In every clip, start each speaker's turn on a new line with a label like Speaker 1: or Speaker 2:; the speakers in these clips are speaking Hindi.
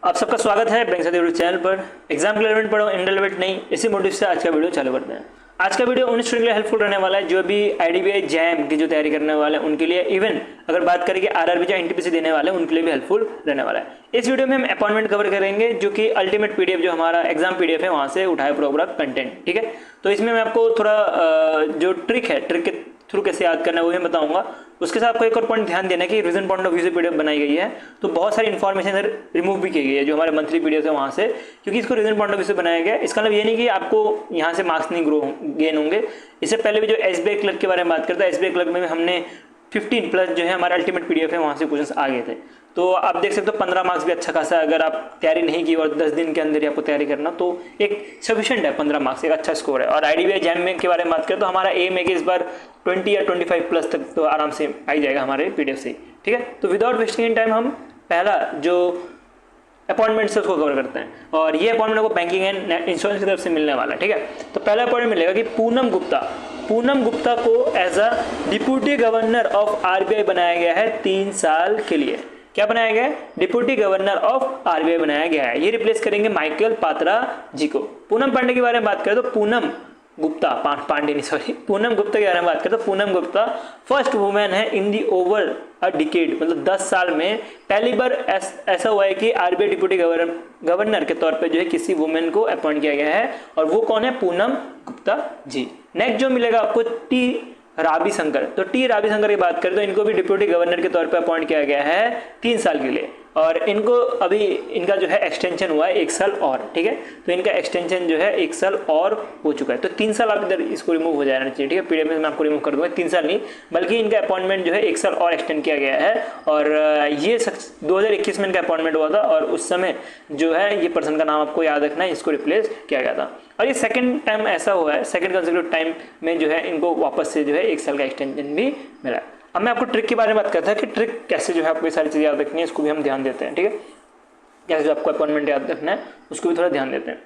Speaker 1: आप सबका स्वागत है बैंक साथी यूट्यूब चैनल पर। एग्जाम के रिलेवेंट पढ़ो, इनरिलेवेंट नहीं, इसी मोटिव से आज का वीडियो चालू करते हैं। आज का वीडियो उन स्टूडेंट के लिए हेल्पफुल रहने वाला है जो भी आईडीबीआई जैम की जो तैयारी करने वाले हैं उनके लिए, इवन अगर बात करें कि आरआरबी या एनटीपीसी देने वाले हैं उनके लिए भी हेल्पफुल रहने वाला है। इस वीडियो में हम अपॉइंटमेंट कवर करेंगे जो कि अल्टीमेट पीडीएफ जो हमारा एग्जाम पीडीएफ है वहां से उठाए पूरा कंटेंट। ठीक है, तो इसमें मैं आपको थोड़ा जो ट्रिक के थ्रू कैसे याद करना है वो मैं बताऊंगा। उसके साथ आपको एक और पॉइंट ध्यान देना है कि रीजन पॉइंट ऑफ व्यू से पीडीएफ बनाई गई है, तो बहुत सारी इन्फॉर्मेशन रिमूव भी की गई है जो हमारे मंथली पीडीएफ है वहां से, क्योंकि इसको रीजन पॉइंट ऑफ व्यू से बनाया गया है। इसका मतलब ये नहीं कि आपको यहाँ से मार्क्स नहीं गेन होंगे। इससे पहले भी जो एसबीआई क्लर्क के बारे में बात करता है, एसबीआई क्लर्क में हमने 15 प्लस जो है हमारा अल्टीमेट पीडीएफ है वहां से क्वेश्चन आ गए थे। तो आप देख सकते हो 15 मार्क्स भी अच्छा खासा, अगर आप तैयारी नहीं की और 10 दिन के अंदर ही आपको तैयारी करना तो एक सफिशिएंट है। 15 मार्क्स एक अच्छा स्कोर है। और आईडीबीआई जैम में के बारे में बात करें तो हमारा एम है कि इस बार 20 या 25 प्लस तक तो आराम से आ ही जाएगा हमारे पीडीएफ से। ठीक है, तो विदाउट वेस्टिंग इन टाइम हम पहला जो अपॉइंटमेंट से उसको कवर करते हैं, और ये अपॉइंटमेंट को बैंकिंग एंड इंश्योरेंस की तरफ से मिलने वाला है। ठीक है, तो पहला अपॉइंटमेंट मिलेगा कि पूनम गुप्ता को as a deputy governor of RBI बनाया गया है 3 साल के लिए। क्या बनाया गया है? डिप्यूटी गवर्नर ऑफ आरबीआई बनाया गया है। ये रिप्लेस करेंगे माइकल पात्रा जी को। पूनम पांडे के बारे में बात करें तो पूनम गुप्ता पूनम गुप्ता के बारे में बात करें तो पूनम गुप्ता फर्स्ट वुमेन है इन दी ओवर अ डिकेड, मतलब 10 साल में पहली बार ऐसा हुआ है कि आरबीआई डिप्यूटी गवर्नर के तौर पे जो है किसी वुमेन को अपॉइंट किया गया है, और वो कौन है? पूनम गुप्ता जी। नेक्स्ट जो मिलेगा आपको टी रावी शंकर। तो टी रावी शंकर की बात करें तो इनको भी डिप्यूटी गवर्नर के तौर पे अपॉइंट किया गया है 3 साल के लिए, और इनको अभी इनका जो है एक्सटेंशन हुआ है 1 साल और। ठीक है, तो इनका एक्सटेंशन जो है 1 साल और हो चुका है, तो 3 साल आप इधर इसको रिमूव हो जाना चाहिए। ठीक है, पीडीएफ में मैं आपको रिमूव कर दूंगा, 3 साल नहीं बल्कि इनका अपॉइंटमेंट जो है 1 साल और एक्सटेंड किया गया है। और ये 2021 में इनका अपॉइंटमेंट हुआ था, और उस समय जो है ये पर्सन का नाम आपको याद रखना है, इसको रिप्लेस किया गया था। और ये सेकंड टाइम ऐसा हुआ है, सेकंड कंसेक्यूटिव टाइम में जो है इनको वापस से जो है 1 साल का एक्सटेंशन भी मिला है। अब मैं आपको ट्रिक के बारे में बात करता है कि ट्रिक कैसे जो है आपको ये सारी चीज़ें याद रखनी है, इसको भी हम ध्यान देते हैं। ठीक है, कैसे जो आपको अपॉइंटमेंट याद रखना है उसको भी थोड़ा ध्यान देते हैं।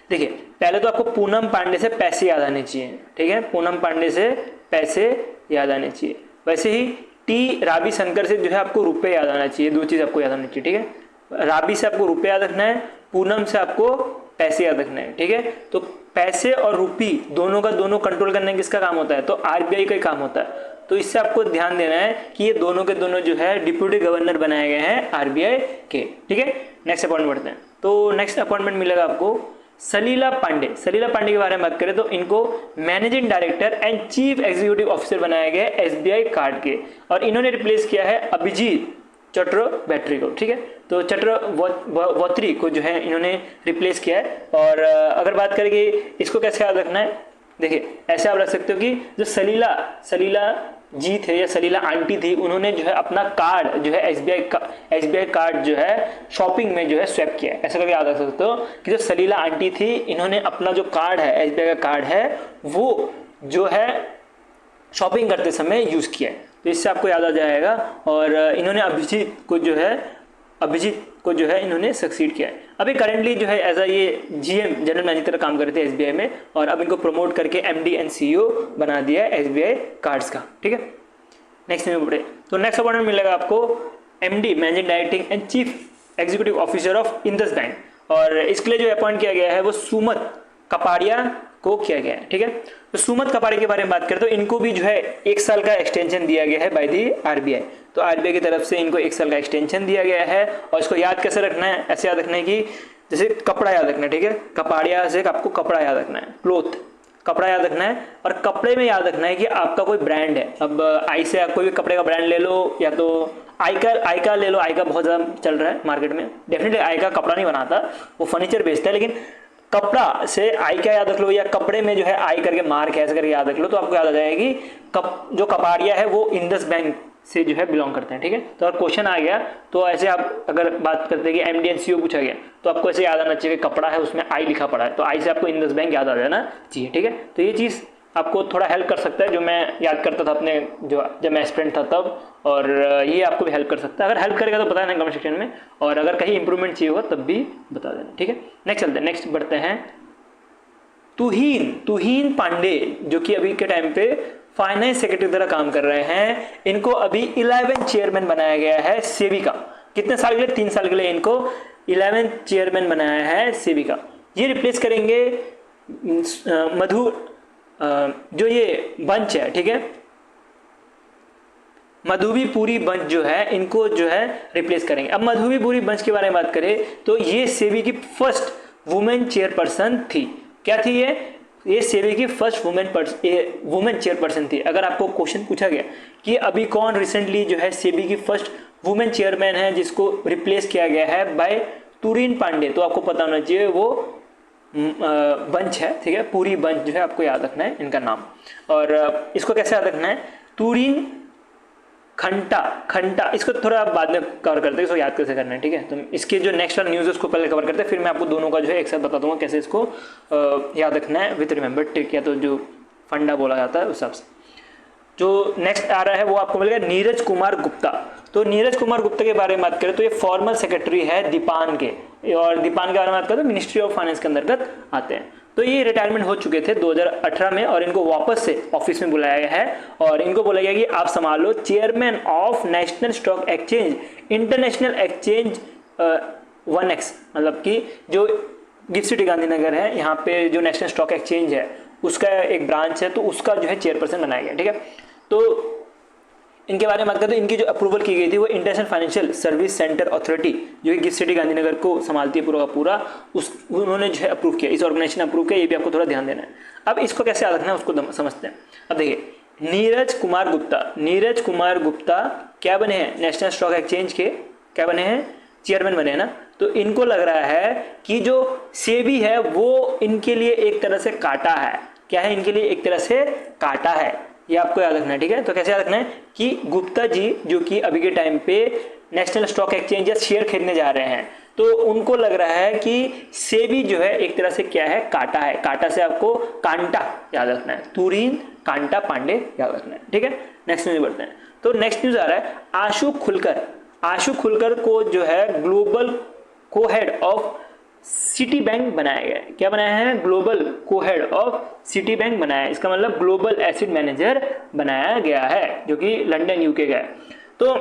Speaker 1: देखिए, पहले तो आपको पूनम पांडे से पैसे याद आने चाहिए। ठीक है, पूनम पांडे से पैसे याद आने चाहिए। वैसे ही टी रावी शंकर से जो है आपको रुपए याद आना चाहिए। 2 चीज़ आपको याद आनी चाहिए। ठीक है, रावी से आपको रुपए याद रखना है, पूनम से आपको पैसे याद रखना है। ठीक है, तो पैसे और रुपी दोनों का दोनों कंट्रोल करने किसका काम होता है? तो आरबीआई का ही काम होता है। तो इससे आपको ध्यान देना है कि ये दोनों के दोनों जो है डिप्यूटी गवर्नर बनाए गए हैं आरबीआई के। ठीक है, नेक्स्ट अपॉइंटमेंट बढ़ते हैं। तो नेक्स्ट अपॉइंटमेंट मिलेगा आपको सलीला पांडे के बारे में बात करें तो इनको managing director and chief executive officer बनाया गया है एसबीआई कार्ड के, और इन्होंने रिप्लेस किया है अभिजीत चट्टोपाध्याय को। ठीक है, तो चट्टोपाध्याय को जो है इन्होंने रिप्लेस किया है। और अगर बात करें कि इसको कैसे याद रखना है, देखिए ऐसे आप रख सकते हो कि जो सलीला जी थे या सलीला आंटी थी, उन्होंने जो है अपना कार्ड जो है एसबीआई कार्ड जो है शॉपिंग में जो है स्वैप किया है। ऐसा करके याद रख सकते हो कि जो सलीला आंटी थी इन्होंने अपना जो कार्ड है एसबीआई का कार्ड है वो जो है शॉपिंग करते समय यूज किया है, तो इससे आपको याद आ जाएगा। और इन्होंने अभिजीत को जो है इन्होंने सक्सीड किया है। अभी करंटली जो है एज अ ये जीएम जनरल मैनेजर तरह काम कर रहे थे एसबीआई में, और अब इनको प्रमोट करके एमडी एंड सीईओ बना दिया है एसबीआई कार्ड्स का। ठीक है, नेक्स्ट में बढ़े तो नेक्स्ट अपॉइंटमेंट मिलेगा आपको MD managing director and chief executive officer of Indus bank, और इसके लिए जो अपॉइंट किया गया है वो सुमत कपाड़िया को किया गया है। ठीक है, तो सुमत कपाड़िया के बारे में बात करें तो इनको भी जो है 1 साल का एक्सटेंशन दिया गया है बाय दी आरबीआई। तो आरबीआई की तरफ से इनको 1 साल का एक्सटेंशन दिया गया है, और इसको याद कैसे रखना है? ऐसे याद रखना है कि जैसे कपड़ा याद रखना है। ठीक है, कपाड़िया से आपको कपड़ा याद रखना है, क्लोथ कपड़ा याद रखना है, और कपड़े में याद रखना है कि आपका कोई ब्रांड है। अब आई से आप कोई भी कपड़े का ब्रांड ले लो, या तो आइका ले लो। आइका बहुत ज़्यादा चल रहा है मार्केट में। डेफिनेटली आइका कपड़ा नहीं बनाता, वो फर्नीचर बेचता है, लेकिन कपड़ा से आई क्या याद रख लो, या कपड़े में जो है आई करके मार्क ऐसे करके याद रख लो, तो आपको याद आ जाएगी जो कपाड़िया है वो इंडस बैंक से जो है बिलोंग करते हैं। ठीक है, तो अगर क्वेश्चन आ गया तो ऐसे आप अगर बात करते हैं कि एमडी एंड सीईओ पूछा गया तो आपको ऐसे याद आना चाहिए कि कपड़ा है उसमें आई लिखा पड़ा है, तो आई से आपको इंडस बैंक याद आ जाना चाहिए। ठीक है, तो ये चीज़ आपको थोड़ा हेल्प कर सकता है, जो मैं याद करता था अपने जब मैं स्टूडेंट था तब, और ये आपको भी हेल्प कर सकता है। अगर हेल्प करेगा तो बता देना कमेंट सेक्शन में, और अगर कहीं इंप्रूवमेंट चाहिए होगा तब भी बता देना। ठीक है, नेक्स्ट चलते हैं, नेक्स्ट बढ़ते हैं। तुहीन पांडे जो कि अभी के टाइम पे फाइनेंस सेक्रेटरी की तरह काम कर रहे हैं, इनको अभी 11 चेयरमैन बनाया गया है सेबी का। कितने साल के लिए? 3 साल के लिए इनको 11th चेयरमैन बनाया है सेबी का। ये रिप्लेस करेंगे मधु जो ये बंच है, ठीक है, मधुबी पुरी बंच जो है, इनको जो है रिप्लेस करेंगे। अब मधुबी पुरी बंच के बारे में बात करें तो ये सेबी की फर्स्ट वुमेन चेयरपर्सन थी। क्या थी ये सेबी की फर्स्ट वुमेन चेयरपर्सन थी। अगर आपको क्वेश्चन पूछा गया कि अभी कौन रिसेंटली जो है सेबी की फर्स्ट वुमेन चेयरमैन है जिसको रिप्लेस किया गया है बाय तुरीन पांडे, तो आपको पता होना चाहिए वो बंच है, ठीक है, पूरी बंच जो है आपको याद रखना है इनका नाम। और इसको कैसे याद रखना है, तुरीन खंटा, इसको थोड़ा बाद में कवर करते हैं, इसको याद कैसे करना है, ठीक है। तो इसके जो नेक्स्ट वाला न्यूज़ है उसको पहले कवर करते हैं, फिर मैं आपको दोनों का जो है एक साथ बता दूंगा कैसे इसको याद रखना है विथ रिमेंबर टिक, या तो जो फंडा बोला जाता है उस हिसाब से। जो नेक्स्ट आ रहा है वो आपको मिलेगा नीरज कुमार गुप्ता। तो नीरज कुमार गुप्ता के बारे में बात करें तो ये फॉर्मल सेक्रेटरी है दीपान के, और दीपान के बारे में बात करें तो मिनिस्ट्री ऑफ फाइनेंस के अंतर्गत आते हैं। तो ये रिटायरमेंट हो चुके थे 2018 में और इनको वापस से ऑफिस में बुलाया गया है और इनको बोला गया कि आप संभालो chairman of national stock exchange international exchange 1X, मतलब कि जो गिफ्ट सिटी गांधीनगर है यहाँ पे जो नेशनल स्टॉक एक्सचेंज है उसका एक ब्रांच है, तो उसका जो है चेयरपर्सन बनाया गया, ठीक है। तो इनके बारे में बात करें तो इनकी जो अप्रूवल की गई थी वो international financial service centre authority जो कि गिफ्ट सिटी गांधीनगर को संभालती है पूरा का पूरा, उन्होंने जो है अप्रूव किया, इस ऑर्गेनाइजेशन अप्रूव किया, ये भी आपको थोड़ा ध्यान देना है। अब इसको कैसे याद रखना है उसको समझते हैं। अब देखिए नीरज कुमार गुप्ता क्या बने हैं, नेशनल स्टॉक एक्सचेंज के क्या बने हैं, चेयरमैन बने हैं ना। तो इनको लग रहा है कि जो सेबी है वो इनके लिए एक तरह से काटा है, क्या है, इनके लिए एक तरह से काटा है, ये आपको याद रखना है, ठीक है। तो कैसे याद रखना है कि गुप्ता जी जो कि अभी के टाइम पे नेशनल स्टॉक एक्सचेंज या शेयर खरीदने जा रहे हैं, तो उनको लग रहा है कि सेबी जो है एक तरह से क्या है, काटा है। काटा से आपको कांटा याद रखना है, तुरीन कांटा पांडे याद रखना है, ठीक है। नेक्स्ट न्यूज बढ़ते हैं। तो नेक्स्ट न्यूज आ रहा है आशु खुलकर को जो है ग्लोबल को हेड ऑफ सिटी बैंक बनाया गया है। क्या बनाया है, ग्लोबल को हेड ऑफ सिटी बैंक बनाया है, इसका मतलब ग्लोबल एसेट मैनेजर बनाया गया है जो कि लंदन यूके का है। तो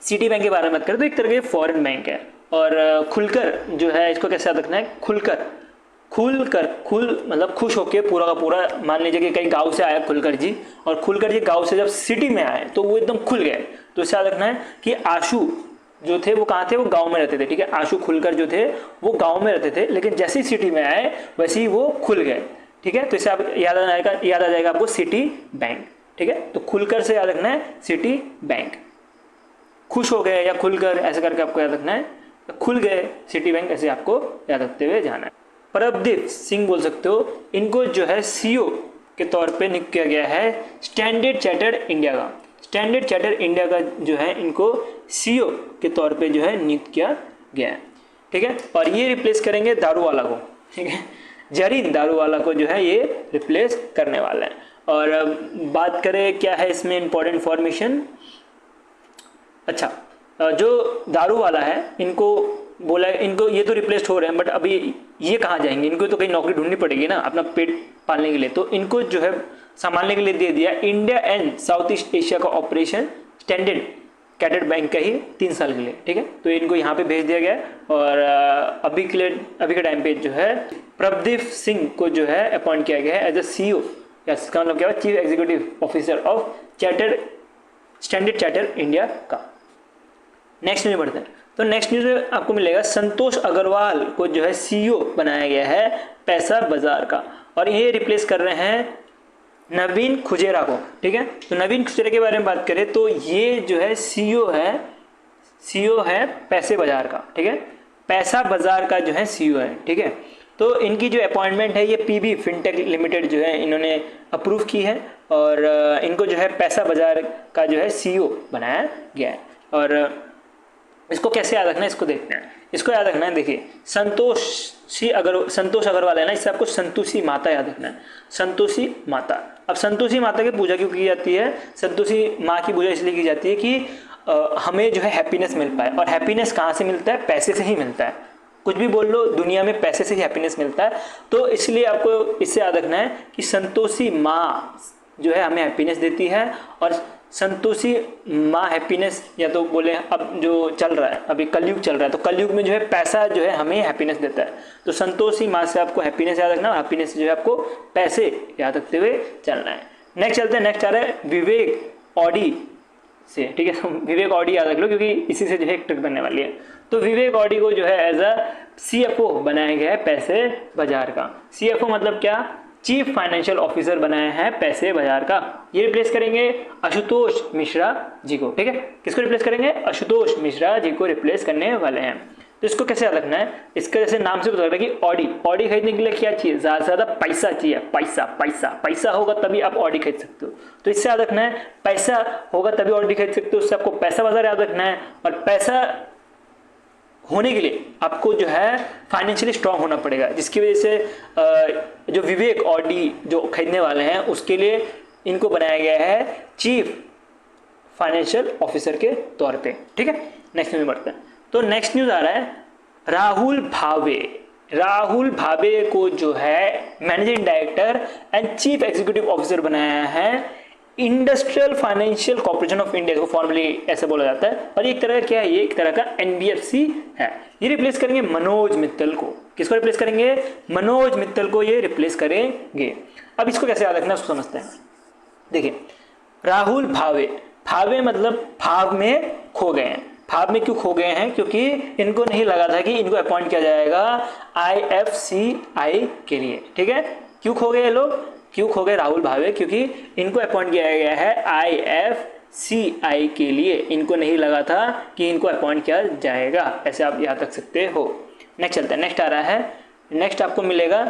Speaker 1: सिटी बैंक के बारे में बात करें तो एक तरह के फॉरेन बैंक है। और खुलकर जो है इसको कैसे याद रखना है, खुल मतलब खुश होके पूरा का पूरा, मान लीजिए कि कहीं गांव से आया खुलकर जी, और खुलकर जी गांव से जब सिटी में आए तो वो एकदम खुल गए। तो इससे याद रखना है कि आशु जो थे वो कहाँ थे, वो गांव में रहते थे, ठीक है। आशु खुलकर जो थे वो गांव में रहते थे, लेकिन जैसे ही सिटी में आए वैसे ही वो खुल गए, ठीक है। तो इससे आप याद आ जाएगा आपको सिटी बैंक, ठीक है। तो खुलकर से याद रखना है सिटी बैंक, खुश हो गए या खुलकर ऐसे करके आपको याद रखना है, खुल गए सिटी बैंक, ऐसे आपको याद रखते हुए जाना है। प्रभदीप सिंह बोल सकते हो, इनको जो है सीईओ के तौर पे नियुक्त किया गया है स्टैंडर्ड चार्टर्ड इंडिया का। स्टैंडर्ड चार्टर्ड इंडिया का जो है इनको सीईओ के तौर पे जो है नियुक्त किया गया है, ठीक है। और ये रिप्लेस करेंगे दारूवाला को, ठीक है, जरीन दारूवाला को जो है ये रिप्लेस करने वाला है। और बात करें क्या है इसमें इंपॉर्टेंट इन्फॉर्मेशन, अच्छा जो दारूवाला है इनको बोला, इनको ये तो रिप्लेस हो रहे हैं, बट अभी ये कहाँ जाएंगे, इनको तो कहीं नौकरी ढूंढनी पड़ेगी ना अपना पेट पालने के लिए, तो इनको जो है संभालने के लिए दे दिया India and south east Asia का ऑपरेशन स्टैंडर्ड चार्टर्ड बैंक का ही 3 साल के लिए, ठीक है। तो इनको यहाँ पे भेज दिया गया और अभी के टाइम पे जो है प्रभदीप सिंह को जो है अपॉइंट किया गया है एज अ सीईओ, इसका मतलब क्या है, chief executive officer of standard chartered India का। नेक्स्ट न्यूज बढ़ते हैं। तो नेक्स्ट न्यूज में आपको मिलेगा संतोष अग्रवाल को जो है सीईओ बनाया गया है पैसा बाजार का, और ये रिप्लेस कर रहे हैं नवीन खुजेरा को, ठीक है। तो नवीन खुजेरा के बारे में बात करें तो ये जो है सीईओ है पैसे बाजार का, ठीक है, पैसा बाजार का जो है सीईओ है, ठीक है। तो इनकी जो अपॉइंटमेंट है ये पीबी फिनटेक लिमिटेड जो है इन्होंने अप्रूव की है और इनको जो है पैसा बाजार का जो है सीईओ बनाया गया है। और इसको कैसे याद रखना है इसको देखते हैं। इसको याद रखना है, देखिए संतोष अग्रवाल है ना, इससे आपको संतोषी माता याद रखना है, संतोषी माता। अब संतोषी माता की पूजा क्यों की जाती है, संतोषी माँ की पूजा इसलिए की जाती है कि हमें जो है हैप्पीनेस मिल पाए, और हैप्पीनेस कहाँ से मिलता है, पैसे से ही मिलता है। कुछ भी बोल लो, दुनिया में पैसे से ही हैप्पीनेस मिलता है। तो इसलिए आपको इससे याद रखना है कि संतोषी माँ जो है हमें हैप्पीनेस देती है, और संतोषी माँ हैप्पीनेस, या तो बोले अब जो चल रहा है, अभी कलयुग चल रहा है, तो कलयुग में जो है पैसा जो है हमें हैप्पीनेस देता है, तो संतोषी माँ से आपको हैप्पीनेस याद रखना, और हैप्पीनेस से जो है आपको पैसे याद रखते हुए चलना है। नेक्स्ट चलते हैं, नेक्स्ट आ रहा है विवेक ऑडी से, ठीक है। तो विवेक ऑडी याद रख लो क्योंकि इसी से जो है एक ट्रिक बनने वाली है। तो विवेक ऑडी को जो है एज अ CFO बनाया गया है पैसे बाजार का। CFO मतलब क्या, चीफ फाइनेंशियल ऑफिसर बनाया है पैसे बाजार का। ये रिप्लेस करेंगे आशुतोष मिश्रा जी को, ठीक है। किसको रिप्लेस करेंगे, आशुतोष मिश्रा जी को रिप्लेस करने वाले हैं। तो इसको कैसे याद रखना है, इसका जैसे नाम से पता लगता है कि ऑडी, ऑडी खरीदने के लिए क्या चाहिए, ज्यादा से ज्यादा पैसा चाहिए, पैसा पैसा पैसा होगा तभी आप ऑडी खरीद सकते हो। तो इससे याद रखना है पैसा होगा तभी ऑडी खरीद सकते हो, उससे आपको पैसा बाजार याद रखना है। और पैसा होने के लिए आपको जो है फाइनेंशियली स्ट्रांग होना पड़ेगा, जिसकी वजह से जो विवेक ऑडी जो खरीदने वाले हैं उसके लिए इनको बनाया गया है चीफ फाइनेंशियल ऑफिसर के तौर पे, ठीक है। नेक्स्ट में बढ़ते हैं। तो नेक्स्ट न्यूज आ रहा है राहुल भावे। राहुल भावे को जो है managing director and chief executive officer बनाया है industrial financial corporation of India, को फॉर्मली ऐसे बोला जाता है। और एक तरह का क्या है, ये एक तरह का NBFC है। ये रिप्लेस करेंगे मनोज मित्तल को। किसको रिप्लेस करेंगे, मनोज मित्तल को ये रिप्लेस करेंगे। अब इसको कैसे याद रखना है उसको समझते हैं। देखिए राहुल भावे, भावे मतलब भाव में खो गए हैं। भाव में क्यों खो गए हैं, क्योंकि इनको नहीं लगा था कि इनको अपॉइंट किया जाएगा IFCI के लिए, ठीक है। क्यों खो गए लोग, क्यों खो गए राहुल भावे, क्योंकि इनको अपॉइंट किया गया है IFCI के लिए, इनको नहीं लगा था कि इनको अपॉइंट किया जाएगा, ऐसे आप याद रख सकते हो। नेक्स्ट चलते हैं, नेक्स्ट आ रहा है, नेक्स्ट आपको मिलेगा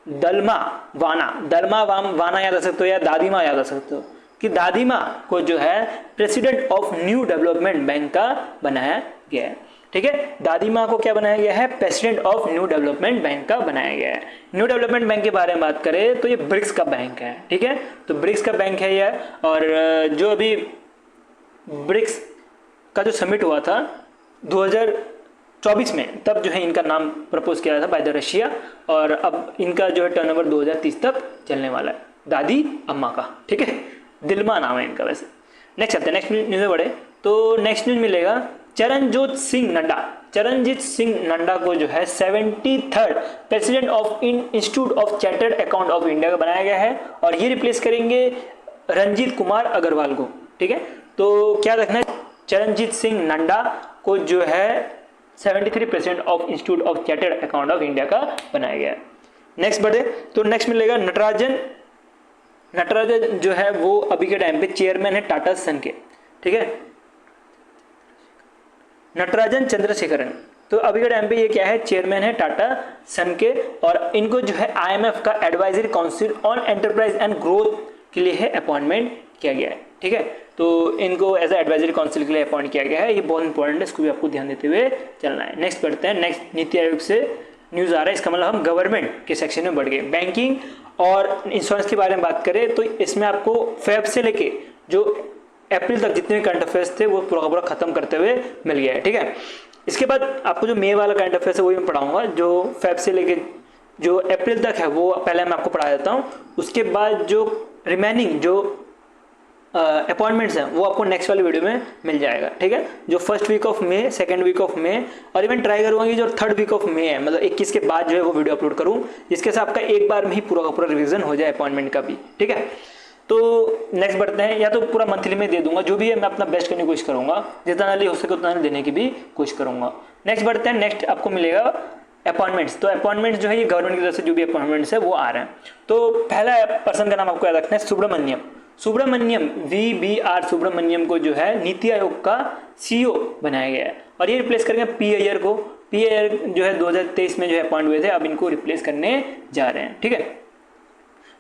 Speaker 1: दलमा वाना। दलमा वाना याद रख सकते हो या दादी माँ याद रख सकते हो, कि दादी माँ को जो है president of new development bank का बनाया गया है, ठीक है। दादी माँ को क्या बनाया गया है, president of new development bank का बनाया गया है। न्यू डेवलपमेंट बैंक के बारे में बात करें तो ये ब्रिक्स का बैंक है, ठीक है। तो ब्रिक्स का बैंक है ये, और जो अभी ब्रिक्स का जो समिट हुआ था 2024 में, तब जो है इनका नाम प्रपोज किया था बाय द रशिया, और अब इनका जो है टर्नओवर 2030 तक चलने वाला है, दादी अम्मा का, ठीक है। दिलमा नाम है इनका वैसे। नेक्स्ट चलते हैं, नेक्स्ट न्यूज में बढ़े तो नेक्स्ट न्यूज मिलेगा चरणजीत सिंह नड्डा। चरणजीत सिंह नड्डा को जो है 73rd president of institute of chartered account of India का बनाया गया है, और ये रिप्लेस करेंगे रंजीत कुमार अग्रवाल को, ठीक है। तो क्या रखना है, चरणजीत सिंह नड्डा को जो है 73 president of institute of chartered account of India का बनाया गया है। नेक्स्ट बढ़े तो नेक्स्ट मिलेगा नटराजन। नटराजन जो है वो अभी के टाइम पे चेयरमैन है टाटा सन के, ठीक है, नटराजन चंद्रशेखरन। तो अभी के टाइम पे ये क्या है, चेयरमैन है टाटा सन के, और इनको जो है IMF का advisory council on enterprise and growth के लिए है अपॉइंटमेंट किया गया है, ठीक है। तो इनको एज ए एडवाइजरी काउंसिल के लिए अपॉइंट किया गया है, ये बहुत इंपॉर्टेंट है, इसको भी आपको ध्यान देते हुए चलना है। नेक्स्ट बढ़ते हैं, नेक्स्ट नीति आयोग से न्यूज़ आ रहा है, इसका मतलब हम गवर्नमेंट के सेक्शन में बढ़ गए। बैंकिंग और इंश्योरेंस के बारे में बात करें तो इसमें आपको फेब से लेके जो अप्रैल तक जितने भी करंट अफेयर्स थे वो पूरा पूरा खत्म करते हुए मिल गया है, ठीक है। इसके बाद आपको जो मई वाला करंट अफेयर्स है वो मैं पढ़ाऊंगा, जो फेब से लेके जो अप्रैल तक है वो पहले मैं आपको पढ़ा देता हूँ। उसके बाद जो रिमेनिंग जो अपॉइंटमेंट्स हैं वो आपको नेक्स्ट वाली वीडियो में मिल जाएगा, ठीक है। जो first week of May, second week of May, और इवन ट्राई करूँगा कि जो थर्ड वीक ऑफ मई है, मतलब 21 के बाद जो है वो वीडियो अपलोड करूँ, जिसके साथ आपका एक बार में ही पूरा का पूरा रिविजन हो जाए अपॉइंटमेंट का भी, ठीक है। तो नेक्स्ट बढ़ते हैं, या तो पूरा मंथली में दे दूंगा, जो भी है मैं अपना बेस्ट करने की कोशिश करूंगा, जितना जल्दी हो सके उतना देने की भी कोशिश करूंगा। नेक्स्ट बढ़ते हैं, नेक्स्ट आपको मिलेगा अपॉइंटमेंट्स। तो अपॉइंटमेंट्स जो है ये गवर्नमेंट की तरफ से जो भी अपॉइंटमेंट्स है वो आ रहे हैं। तो पहला पर्सन का नाम आपको याद रखना है सुब्रमण्यम। सुब्रमण्यम VBR सुब्रमण्यम को जो है नीति आयोग का CEO बनाया गया है, और ये रिप्लेस करेंगे P अय्यर को। P अय्यर जो है 2023 में जो है अपॉइंट हुए थे, अब इनको रिप्लेस करने जा रहे हैं, ठीक है।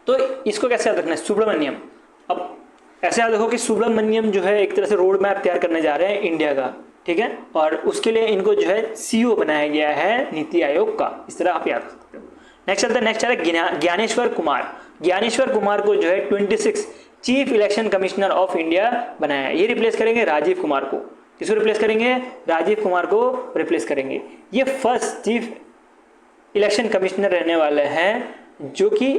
Speaker 1: तो इसको कैसे याद रखना है, सुब्रमण्यम। अब ऐसे याद रखो कि सुब्रमण्यम जो है एक तरह से रोड मैप तैयार करने जा रहे हैं इंडिया का, ठीक है, और उसके लिए इनको जो है CEO बनाया गया है नीति आयोग का, इस तरह आप याद रख सकते हो। नेक्स्ट चलता है, नेक्स्ट आ रहा है ज्ञानेश्वर कुमार। ज्ञानेश्वर कुमार को जो है 26 chief election commissioner of India बनाया है, ये रिप्लेस करेंगे राजीव कुमार को। किसको रिप्लेस करेंगे, राजीव कुमार को रिप्लेस करेंगे। ये फर्स्ट चीफ इलेक्शन कमिश्नर रहने वाले हैं जो कि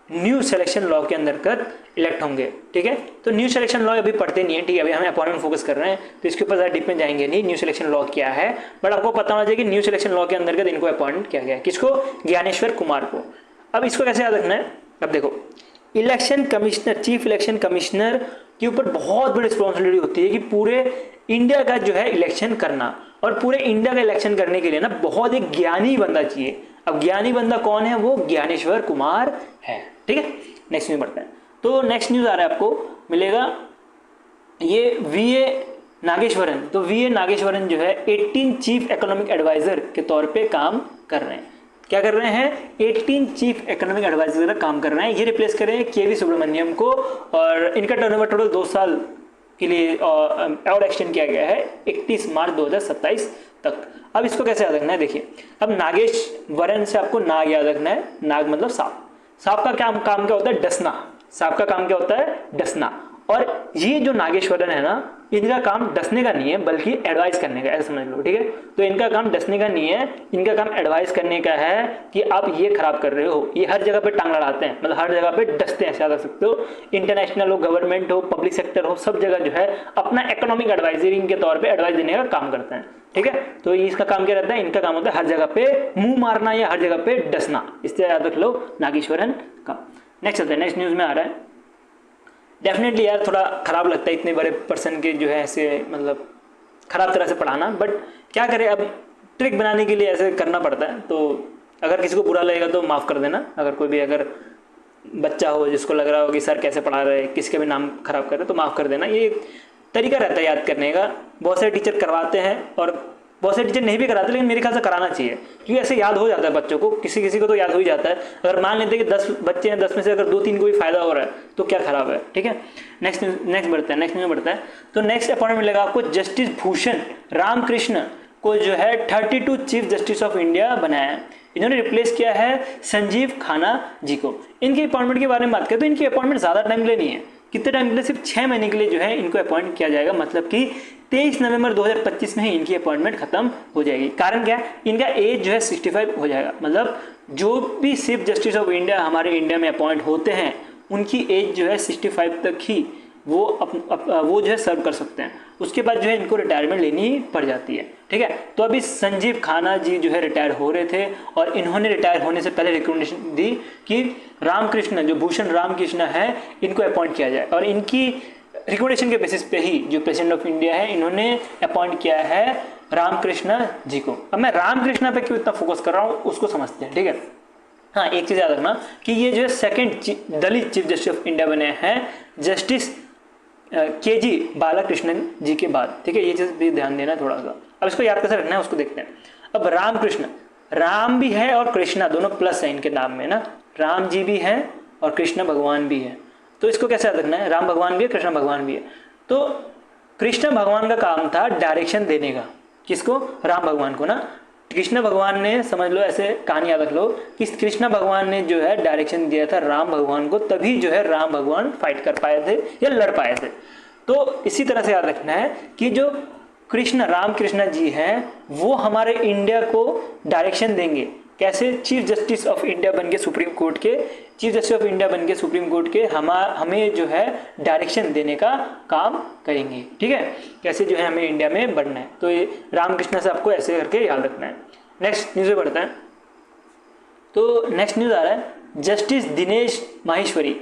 Speaker 1: न्यू सिलेक्शन लॉ के अंतर्गत इलेक्ट होंगे। ठीक है, तो न्यू सिलेक्शन लॉ अभी पढ़ते नहीं है, ठीक है, अभी हमें अपॉइंटमेंट फोकस कर रहे हैं, तो इसके ऊपर ज़्यादा डीप में जाएंगे नहीं, न्यू सिलेक्शन लॉ क्या है, बट आपको पता होना चाहिए कि न्यू सिलेक्शन लॉ के अंतर्गत इनको अपॉइंट किया गया है। किसको? ज्ञानेश्वर कुमार को। अब इसको कैसे याद रखना है? अब देखो, election commissioner, chief election commissioner के ऊपर बहुत बड़ी रिस्पॉन्सिबिलिटी होती है कि पूरे इंडिया का जो है इलेक्शन करना, और पूरे इंडिया का इलेक्शन करने के लिए ना बहुत एक ज्ञानी बंदा चाहिए। अब ज्ञानी बंदा कौन है? वो ज्ञानेश्वर कुमार है। ठीक है, नेक्स्ट न्यूज बढ़ते हैं। तो नेक्स्ट न्यूज आ रहा है, आपको मिलेगा ये वीए नागेश्वरन। तो वीए नागेश्वरन जो है 18 चीफ इकोनॉमिक एडवाइजर के तौर पे काम कर रहे हैं। क्या कर रहे हैं? 18 चीफ इकोनॉमिक एडवाइजर का काम कर रहे हैं। ये रिप्लेस कर रहे हैं केवी सुब्रमण्यम को, और इनका टर्नओवर टोटल 2 साल के लिए और एक्सटेंड किया गया है 31 मार्च 2027 तक। अब इसको कैसे याद रखना है? देखिए, अब नागेश्वरन से आपको नाग याद रखना है। नाग मतलब सांप। सांप का काम क्या होता है? डसना। सांप का काम क्या होता है? डसना। और ये जो नागेश्वरन है ना, इनका काम डसने का नहीं है बल्कि एडवाइस करने का, ऐसा समझ लो। ठीक है, तो इनका काम डसने का नहीं है, इनका काम एडवाइस करने का है कि आप ये खराब कर रहे हो। ये हर जगह पे टांग लड़ाते हैं, मतलब हर जगह पे डसते हैं, ऐसा कर सकते हो। इंटरनेशनल हो, गवर्नमेंट हो, पब्लिक सेक्टर हो, सब जगह जो है अपना इकोनॉमिक एडवाइजरिंग के तौर पर एडवाइस देने का काम करते हैं। ठीक है, तो इसका काम क्या रहता है? इनका काम होता है हर जगह पे मुंह मारना या हर जगह पे डसना। इससे याद रख लो नागेश्वरन का। नेक्स्ट चलते हैं, नेक्स्ट न्यूज में आ रहा है। डेफिनेटली यार थोड़ा खराब लगता है इतने बड़े पर्सन के जो है ऐसे मतलब खराब तरह से पढ़ाना, बट क्या करें, अब ट्रिक बनाने के लिए ऐसे करना पड़ता है। तो अगर किसी को बुरा लगेगा तो माफ़ कर देना। अगर कोई भी अगर बच्चा हो जिसको लग रहा हो कि सर कैसे पढ़ा रहे हैं, किसके भी नाम खराब कर रहे, तो माफ़ कर देना। ये तरीका रहता है याद करने का। बहुत सारे टीचर करवाते हैं और बहुत से टीचर नहीं भी कराते, लेकिन मेरे ख्याल से कराना चाहिए, क्योंकि ऐसे याद हो जाता है बच्चों को। किसी किसी को तो याद हो ही जाता है। अगर मान लेते हैं कि 10 बच्चे हैं, 10 में से अगर 2-3 को भी फायदा हो रहा है तो क्या खराब है। ठीक है, नेक्स्ट बढ़ता है, नेक्स्ट में बढ़ता है। तो नेक्स्ट अपॉइंटमेंट मिलेगा आपको जस्टिस भूषण रामकृष्ण को जो है 32 चीफ जस्टिस ऑफ इंडिया बनाया है। इन्होंने रिप्लेस किया है संजीव खान्ना जी को। इनकी अपॉइंटमेंट के बारे में बात करें तो इनकी अपॉइंटमेंट ज़्यादा टाइम के लिए नहीं है। कितने टाइम के लिए? सिर्फ 6 महीने के लिए जो है इनको अपॉइंट किया जाएगा, मतलब कि 23 नवंबर 2025 में ही इनकी अपॉइंटमेंट खत्म हो जाएगी। कारण क्या? इनका एज जो है 65 हो जाएगा। मतलब जो भी चीफ जस्टिस ऑफ इंडिया हमारे इंडिया में अपॉइंट होते हैं उनकी एज जो है 65 तक ही वो जो है सर्व कर सकते हैं। उसके बाद जो है इनको रिटायरमेंट लेनी पड़ जाती है। ठीक है, तो अभी संजीव खान्ना जी जो है रिटायर हो रहे थे, और इन्होंने रिटायर होने से पहले रिकमेंडेशन दी कि रामकृष्ण, जो भूषण रामकृष्ण है, इनको अपॉइंट किया जाए। और इनकी रिकमेंडेशन के बेसिस पे ही जो प्रेसिडेंट ऑफ इंडिया है, इन्होंने अपॉइंट किया है रामकृष्ण जी को। अब मैं रामकृष्ण पे क्यों इतना फोकस कर रहा हूँ उसको समझते हैं। ठीक है, हाँ, एक चीज़ याद रखना कि ये जो है second Dalit chief justice of India बने हैं जस्टिस KG बालाकृष्णन जी के बाद। ठीक है, ये चीज़ भी ध्यान देना थोड़ा सा। अब इसको याद कैसे रखना है उसको देखते हैं। अब रामकृष्ण, राम भी है और कृष्णा दोनों प्लस है इनके नाम में ना। राम जी भी हैं और कृष्ण भगवान भी है, तो इसको कैसे याद रखना है? राम भगवान भी है, कृष्ण भगवान भी है। तो कृष्ण भगवान का काम था डायरेक्शन देने का। किसको? राम भगवान को ना। कृष्ण भगवान ने, समझ लो ऐसे कहानी याद रख लो कि कृष्ण भगवान ने जो है डायरेक्शन दिया था राम भगवान को, तभी जो है राम भगवान फाइट कर पाए थे या लड़ पाए थे। तो इसी तरह से याद रखना है कि जो रामकृष्ण जी हैं वो हमारे इंडिया को डायरेक्शन देंगे। कैसे? चीफ जस्टिस ऑफ इंडिया बन के सुप्रीम कोर्ट के, चीफ जस्टिस ऑफ इंडिया बन के सुप्रीम कोर्ट के हमें जो है डायरेक्शन देने का काम करेंगे। ठीक है, कैसे जो है हमें इंडिया में बढ़ना है। तो ये रामकृष्ण से आपको ऐसे करके याद रखना है। नेक्स्ट न्यूज़ में बढ़ता है। तो नेक्स्ट न्यूज़ आ रहा है जस्टिस दिनेश माहेश्वरी।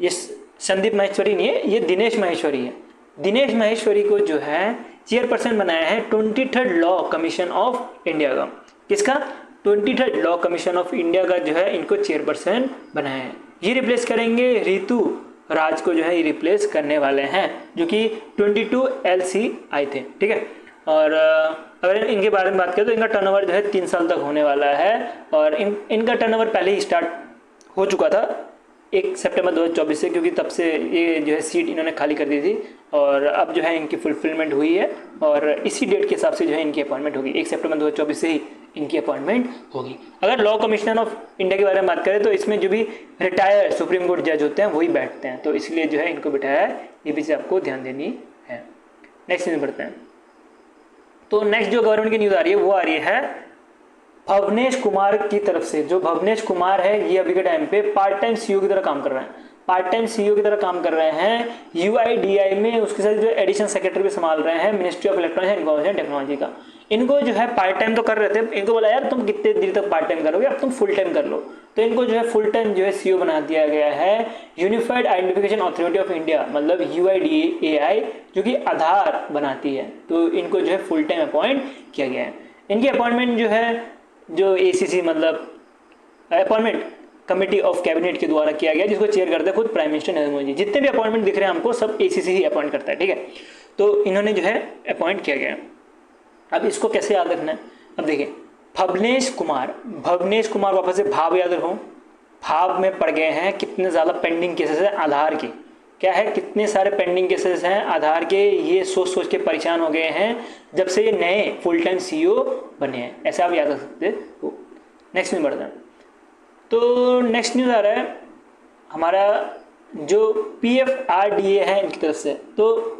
Speaker 1: ये संदीप माहेश्वरी नहीं है, ये दिनेश माहेश्वरी है। दिनेश माहेश्वरी को जो है चेयरपर्सन बनाया है 23rd law commission of India का। किसका? 23rd law commission of India का जो है इनको चेयरपर्सन बनाया है। ये रिप्लेस करेंगे ऋतु राज को, जो है ये रिप्लेस करने वाले हैं, जो कि 22 LC आए थे। ठीक है, और अगर इनके बारे में बात करें तो इनका टर्नओवर जो है 3 साल तक होने वाला है, और इनका टर्नओवर पहले ही स्टार्ट हो चुका था 1 सितंबर 2024 से, क्योंकि तब से ये जो है सीट इन्होंने खाली कर दी थी, और अब जो है इनकी फुलफिलमेंट हुई है, और इसी डेट के हिसाब से जो है इनकी अपॉइंटमेंट होगी। 1 सितंबर 2024 से ही इनकी अपॉइंटमेंट होगी। अगर लॉ कमिश्नर ऑफ इंडिया के बारे में बात करें तो इसमें जो भी रिटायर्ड सुप्रीम कोर्ट जज होते हैं वही बैठते हैं, तो इसलिए जो है इनको बिठाया है। ये भी आपको ध्यान देनी है। नेक्स्ट न्यूज़ बढ़ते हैं। तो नेक्स्ट जो गवर्नमेंट की न्यूज़ आ रही है वो आ रही है भवनेश कुमार की तरफ से, जो भवनेश कुमार है ये अभी के टाइम पे पार्ट टाइम सीईओ की तरह काम कर रहे हैं, पार्ट टाइम सीईओ की तरह काम कर रहे हैं यूआईडीआई में। उसके साथ जो एडिशनल सेक्रेटरी भी संभाल रहे हैं ministry of electronics and information technology का। इनको जो है पार्ट टाइम तो कर रहे थे, इनको बोला यार तुम कितने देर तक पार्ट टाइम करोगे, अब तुम फुल टाइम कर लो। तो इनको जो है फुल टाइम जो है सीईओ बना दिया गया है unified identification authority of India, मतलब यूआईडीएआई, जो कि आधार बनाती है। तो इनको जो है फुल टाइम अपॉइंट किया गया है। इनकी अपॉइंटमेंट जो है जो एसीसी मतलब अपॉइंटमेंट कमेटी ऑफ कैबिनेट के द्वारा किया गया, जिसको चेयर करते हैं खुद प्राइम मिनिस्टर नरेंद्र मोदी। जितने भी अपॉइंटमेंट दिख रहे हैं हमको सब एसीसी ही अपॉइंट करता है, ठीक है। तो इन्होंने जो है अपॉइंट किया गया। अब इसको कैसे याद रखना है, अब देखिए भवनेश कुमार वापस से भाव याद रखो, भाव में पड़ गए हैं कितने ज़्यादा पेंडिंग केसेस हैं आधार के, क्या है कितने सारे पेंडिंग केसेस हैं आधार के, ये सोच के परेशान हो गए हैं जब से ये नए फुल टाइम सीईओ बने हैं, ऐसे आप याद रख सकते हो। नेक्स्ट न्यूज़ बढ़ते हैं। तो नेक्स्ट न्यूज़ आ रहा है हमारा जो PFRDA है इनकी तरफ से, तो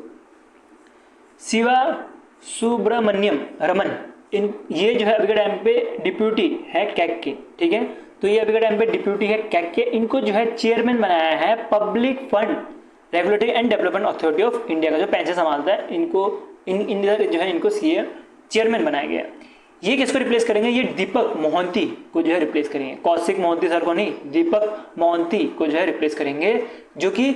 Speaker 1: शिवा सुब्रमण्यम रमन, ये जो है अभी के टाइम पे डिप्यूटी है कैग के, ठीक है। तो ये अभी के टाइम पे डिप्यूटी है कैग के, इनको जो है चेयरमैन बनाया है public fund regulatory and development authority of India का, जो पैसे संभालता है इनको इधर जो है इनको सीए चेयरमैन बनाया गया। ये किसको रिप्लेस करेंगे, ये दीपक मोहंती को जो है रिप्लेस करेंगे, कौशिक मोहंती सर को नहीं, दीपक मोहंती को जो है रिप्लेस करेंगे, जो कि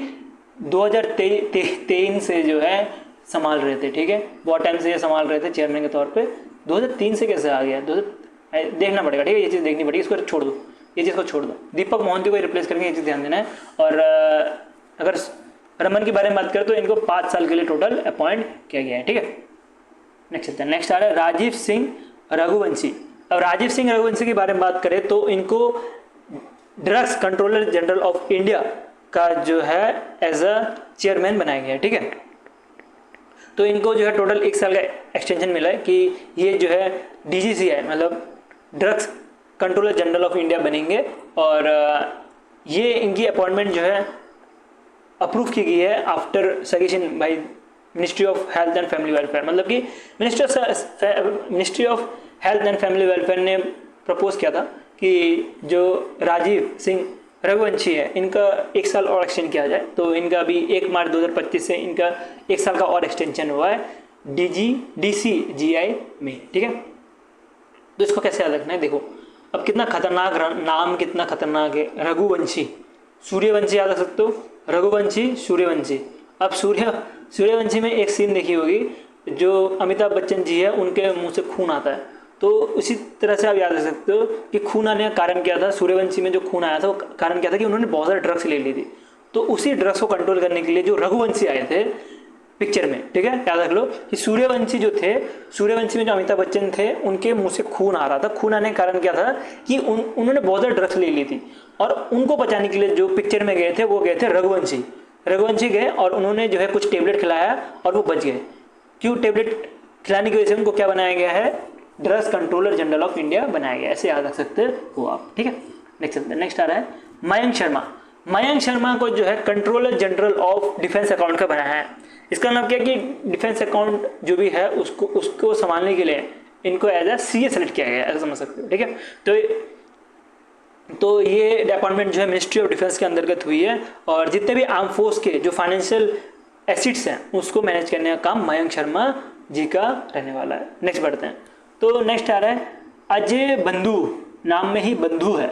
Speaker 1: 2023 से जो है संभाल रहे थे, ठीक है। बहुत टाइम से ये संभाल रहे थे चेयरमैन के तौर पे। 2003 से कैसे आ गया, देखना पड़ेगा, ठीक है, ये चीज़ देखनी पड़ेगी, इसको छोड़ दो, ये चीज़ को छोड़ दो। दीपक मोहंती को रिप्लेस करेंगे, ये चीज़ ध्यान देना है। और अगर रमन के बारे में बात करें तो इनको 5 साल के लिए टोटल अपॉइंट किया गया है, ठीक है। नेक्स्ट चलते हैं। नेक्स्ट आ रहा है राजीव सिंह रघुवंशी। अब राजीव सिंह रघुवंशी के बारे में बात करें तो इनको drugs controller general of India का जो है एज अ चेयरमैन बनाया गया है, ठीक है। तो इनको जो है टोटल 1 साल का एक्सटेंशन मिला है कि ये जो है DGC है, मतलब drugs controller general of India बनेंगे। और ये इनकी अपॉइंटमेंट जो है अप्रूव की गई है after suggestion by ministry of health and family welfare, मतलब कि ministry of health and family welfare ने प्रपोज किया था कि जो राजीव सिंह रघुवंशी है इनका 1 साल और एक्सटेंड किया जाए। तो इनका अभी 1 मार्च 2025 से इनका 1 साल का और एक्सटेंशन हुआ है DCGI में, ठीक है। तो इसको कैसे याद रखना है, देखो अब कितना खतरनाक नाम, कितना खतरनाक है, रघुवंशी, सूर्यवंशी याद रख सकते हो, रघुवंशी सूर्यवंशी। अब सूर्यवंशी में एक सीन देखी होगी, जो अमिताभ बच्चन जी है उनके मुंह से खून आता है, तो उसी तरह से आप याद रख सकते हो कि खून आने का कारण क्या था। सूर्यवंशी में जो खून आया था वो कारण क्या था कि उन्होंने बहुत सारे ड्रग्स ले ली थी। तो उसी ड्रग्स को कंट्रोल करने के लिए जो रघुवंशी आए थे पिक्चर में, ठीक है, याद रख लो कि सूर्यवंशी जो थे, सूर्यवंशी में जो अमिताभ बच्चन थे उनके मुंह से खून आ रहा था। खून आने का कारण क्या था कि उन्होंने बहुत सारे ड्रग्स ले ली थी, और उनको बचाने के लिए जो पिक्चर में गए थे वो गए थे रघुवंशी गए, और उन्होंने जो है कुछ टेबलेट खिलाया और वो बच गए। क्यों, टेबलेट खिलाने की वजह से उनको क्या बनाया गया है, drugs controller general of India बनाया गया, ऐसे याद रख सकते हो आप, ठीक है। नेक्स्ट आ रहा है मयंक शर्मा को जो है controller general of defence account का बनाया है। इसका मतलब क्या है कि डिफेंस अकाउंट जो भी है उसको संभालने के लिए इनको एज ए CA सेलेक्ट किया गया है, ऐसा समझ सकते हो, ठीक है। तो ये अपॉइंटमेंट जो है मिनिस्ट्री ऑफ डिफेंस के अंतर्गत हुई है, और जितने भी आर्म फोर्स के जो फाइनेंशियल एसिड्स हैं उसको मैनेज करने का काम मयंक शर्मा जी का रहने वाला है। नेक्स्ट बढ़ते हैं। तो नेक्स्ट आ रहा है अजय बंधु, नाम में ही बंधु है,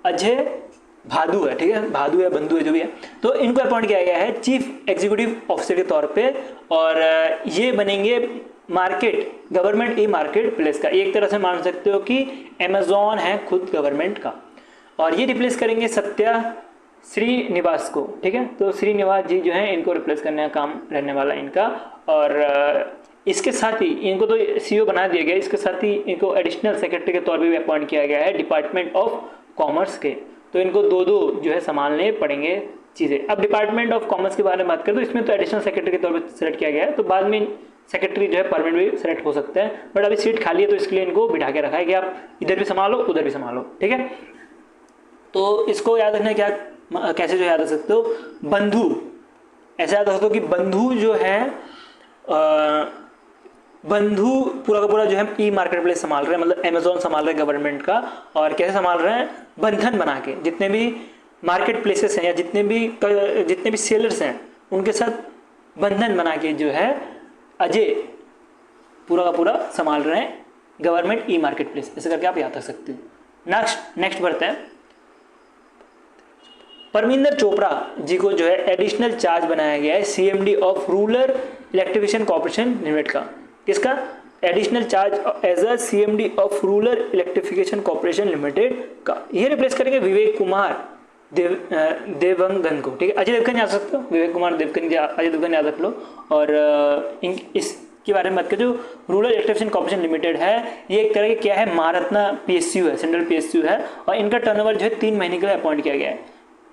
Speaker 1: अजय भादु है, ठीक है, भादु है बंधु है जो भी है। तो इनको अपॉइंट किया गया है चीफ एग्जीक्यूटिव ऑफिसर के तौर पे, और ये बनेंगे गवर्नमेंट ई मार्केट प्लेस का। एक तरह से मान सकते हो कि अमेजोन है खुद गवर्नमेंट का, और ये रिप्लेस करेंगे सत्या श्रीनिवास को, ठीक है। तो श्रीनिवास जी जो है इनको रिप्लेस करने का काम रहने वाला इनका। और इसके साथ ही इनको तो CEO बना दिया गया, इसके साथ ही इनको एडिशनल सेक्रेटरी के तौर पर भी अपॉइंट किया गया है डिपार्टमेंट ऑफ कॉमर्स के। तो इनको दो जो है संभालने पड़ेंगे चीज़ें। अब डिपार्टमेंट ऑफ कॉमर्स के बारे में बात करें तो इसमें तो एडिशनल सेक्रेटरी के तौर पर सेलेक्ट किया गया है, तो बाद में सेक्रेटरी जो है परमानेंट भी सेलेक्ट हो सकते हैं, बट अभी सीट खाली है तो इसके लिए इनको बिठा के रखा है कि आप इधर भी संभालो उधर भी संभालो, ठीक है। तो इसको याद रखना, क्या कैसे जो याद रख सकते हो, बंधु, ऐसा याद रख सकते हो कि बंधु जो है बंधु पूरा का पूरा जो है ई मार्केट प्लेस संभाल रहे हैं, मतलब अमेजोन संभाल रहे हैं गवर्नमेंट का। और कैसे संभाल रहे हैं? बंधन बना के जितने भी मार्केट प्लेसेस हैं या जितने भी सेलर्स हैं उनके साथ बंधन बना के जो है अजय पूरा का पूरा संभाल रहे हैं गवर्नमेंट ई मार्केट प्लेस। ऐसे करके आप याद रख सकते हो। नेक्स्ट बढ़ते हैं। परमिंदर चोपड़ा जी को जो है एडिशनल चार्ज बनाया गया है CMD of rural electrification corporation limited का। किसका? Additional charge as a CMD of rural electrification corporation limited का। ये रिप्लेस करेंगे विवेक कुमार देवगन को। ठीक है, अजय देवगन याद सकते हो, विवेक कुमार देवगन, अजय देवगन याद रख लो। और इसके बारे में बात करें, जो रूरल इलेक्ट्रिफिकेशन कॉर्पोरेशन लिमिटेड है ये एक तरह के क्या है, महारत्ना पीएसयू है, सेंट्रल पीएसयू है। और इनका टर्नओवर जो है 3 महीने के लिए अपॉइंट किया गया है।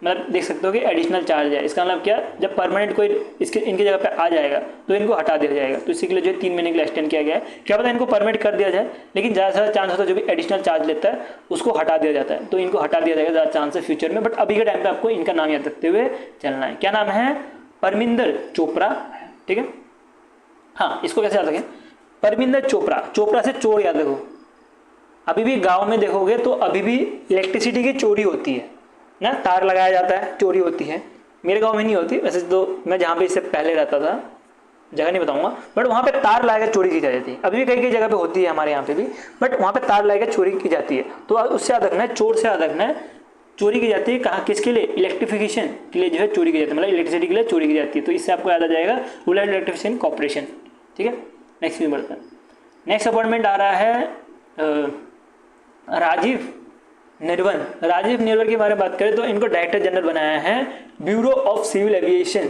Speaker 1: मतलब देख सकते हो कि एडिशनल चार्ज है। इसका मतलब क्या, जब परमानेंट कोई इनकी जगह पे आ जाएगा तो इनको हटा दिया जाएगा। तो इसी के लिए जो है 3 महीने के लिए एक्सटेंड किया गया है। क्या पता इनको परमानेंट कर दिया जाए, लेकिन ज़्यादा से ज़्यादा चांस होता है जो भी एडिशनल चार्ज लेता है उसको हटा दिया जाता है। तो इनको हटा दिया जाएगा, ज़्यादा चांस है फ्यूचर में। बट अभी के टाइम पर आपको इनका नाम याद रखते हुए चलना है। क्या नाम है? परमिंदर चोपड़ा। ठीक है, हाँ, इसको कैसे याद रखें? परमिंदर चोपड़ा, चोपड़ा से चोर याद रखो। अभी भी गाँव में देखोगे तो अभी भी इलेक्ट्रिसिटी की चोरी होती है ना, तार लगाया जाता है, चोरी होती है। मेरे गांव में नहीं होती वैसे, तो मैं जहाँ पे इससे पहले रहता था, जगह नहीं बताऊंगा, बट वहाँ पे तार लगाकर चोरी की जाती है। अभी भी कई कई जगह पे होती है हमारे यहाँ पे भी, बट वहाँ पे तार लगाकर चोरी की जाती है। तो उससे याद रखना है, चोर से याद रखना है, चोरी की जाती है कहाँ, किसके लिए? इलेक्ट्रिफिकेशन के लिए जो है चोरी की जाती है, मतलब इलेक्ट्रिसिटी के लिए चोरी की जाती है। तो इससे आपको याद आ जाएगा रूरल इलेक्ट्रिफिकेशन कॉर्पोरेशन। ठीक है, नेक्स्ट में बढ़ता है। नेक्स्ट अपॉइंटमेंट आ रहा है राजीव निर्वन। राजीव निर्वन के बारे में बात करें तो इनको डायरेक्टर जनरल बनाया है bureau of civil aviation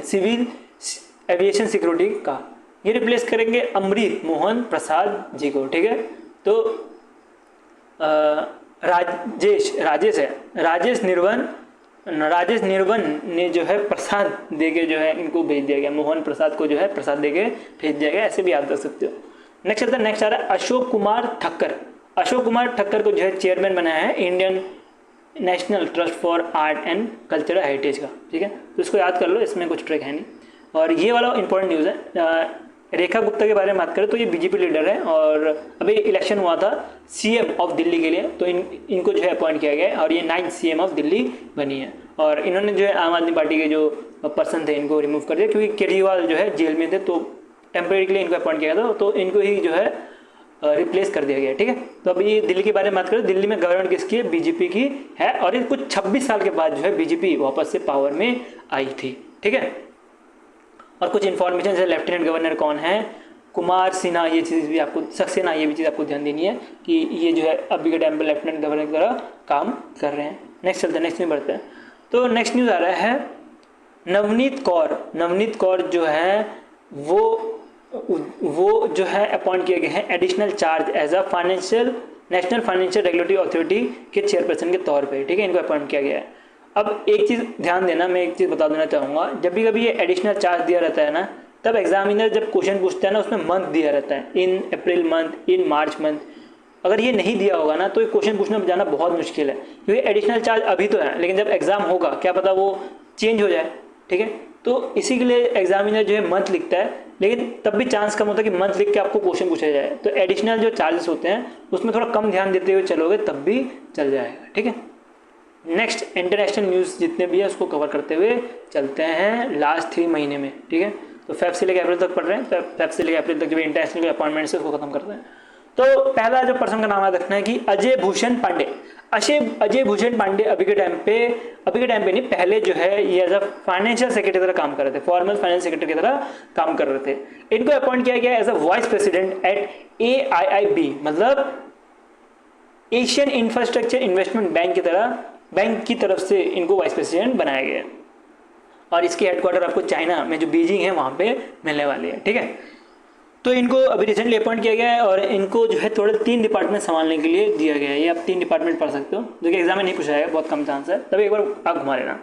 Speaker 1: security का। ये रिप्लेस करेंगे अमृत मोहन प्रसाद जी को। ठीक है, तो राजेश निर्वन ने जो है प्रसाद देके जो है इनको भेज दिया गया। मोहन प्रसाद को जो है प्रसाद देके भेज दिया गया, ऐसे भी याद कर सकते हो। नेक्स्ट आ रहा है अशोक कुमार ठक्कर। अशोक कुमार ठक्कर को जो है चेयरमैन बनाया है Indian national trust for art and cultural heritage का। ठीक है, तो इसको याद कर लो, इसमें कुछ ट्रिक है नहीं। और ये वाला इंपॉर्टेंट न्यूज़ है। रेखा गुप्ता के बारे में बात करें तो ये बीजेपी लीडर है और अभी इलेक्शन हुआ था सीएम ऑफ दिल्ली के लिए, तो इनको जो है अपॉइंट किया गया है और ये 9th सीएम ऑफ दिल्ली बनी है। और इन्होंने जो है आम आदमी पार्टी के जो पर्सन थे इनको रिमूव कर दिया, क्योंकि केजरीवाल जो है जेल में थे, तो टेम्परेरी के लिए इनको अपॉइंट किया था, तो इनको ही जो है रिप्लेस कर दिया गया। ठीक है, तो अभी दिल्ली के बारे में बात करें, दिल्ली में गवर्नमेंट किसकी है? बीजेपी की है। और ये कुछ 26 साल के बाद जो है बीजेपी वापस से पावर में आई थी। ठीक है, और कुछ इन्फॉर्मेशन है, लेफ्टिनेंट गवर्नर कौन है? कुमार सिन्हा। ये चीज़ भी आपको, सक्सेना, ये भी चीज़ आपको ध्यान देनी है कि ये जो है अभी के टाइम पर लेफ्टिनेंट गवर्नर की तरह काम कर रहे हैं। नेक्स्ट चलते हैं, नेक्स्ट में बढ़ते हैं। तो नेक्स्ट न्यूज़ आ रहा है नवनीत कौर जो है वो जो है अपॉइंट किए गए हैं additional charge as a national financial regulatory authority के चेयरपर्सन के तौर पे। ठीक है, इनको अपॉइंट किया गया है। अब एक चीज़ ध्यान देना, मैं एक चीज़ बता देना चाहूँगा, जब भी कभी ये एडिशनल चार्ज दिया रहता है ना, तब एग्जामिनर जब क्वेश्चन पूछता है ना उसमें मंथ दिया रहता है, इन अप्रैल मंथ, इन मार्च मंथ। अगर ये नहीं दिया होगा ना तो ये क्वेश्चन पूछने में जाना बहुत मुश्किल है, क्योंकि एडिशनल चार्ज अभी तो है, लेकिन जब एग्जाम होगा क्या पता वो चेंज हो जाए। ठीक है, तो इसी के लिए एग्जामिनर जो है मंथ लिखता है, लेकिन तब भी चांस कम होता है कि मंथ लिख के आपको क्वेश्चन पूछा जाए। तो एडिशनल जो चार्जेस होते हैं उसमें थोड़ा कम ध्यान देते हुए चलोगे तब भी चल जाएगा। ठीक है, नेक्स्ट इंटरनेशनल न्यूज़ जितने भी है उसको कवर करते हुए चलते हैं लास्ट 3 महीने में। ठीक है, तो फेब से लेकर अप्रैल तक पढ़ रहे हैं, फेब से लेकर अप्रैल तक जो इंटरनेशनल अपॉइंटमेंट्स है उसको खत्म करते हैं। तो पहला जो पर्सन का नाम याद रखना है कि अजय भूषण पांडे। अजय भूषण पांडे अभी के टाइम पे नहीं, पहले जो है ये एज अ फाइनेंशियल सेक्रेटरी की तरह काम कर रहे थे, फॉर्मल फाइनेंस सेक्रेटरी की तरह काम कर रहे थे। इनको अपॉइंट किया गया as a vice president at AIIB, मतलब एशियन इंफ्रास्ट्रक्चर इन्वेस्टमेंट बैंक की तरफ से इनको वाइस प्रेसिडेंट बनाया गया। और इसके हेडक्वार्टर आपको चाइना में जो बीजिंग है वहाँ पे मिलने वाले हैं। ठीक है, तो इनको अभी रिसेंटली अपॉइंट किया गया है और इनको जो है थोड़े 3 डिपार्टमेंट संभालने के लिए दिया गया है। ये आप 3 डिपार्टमेंट पढ़ सकते हो, जो कि एग्जाम में नहीं पूछा जाएगा, बहुत कम चांस है, तभी एक बार आप घुमा लेना।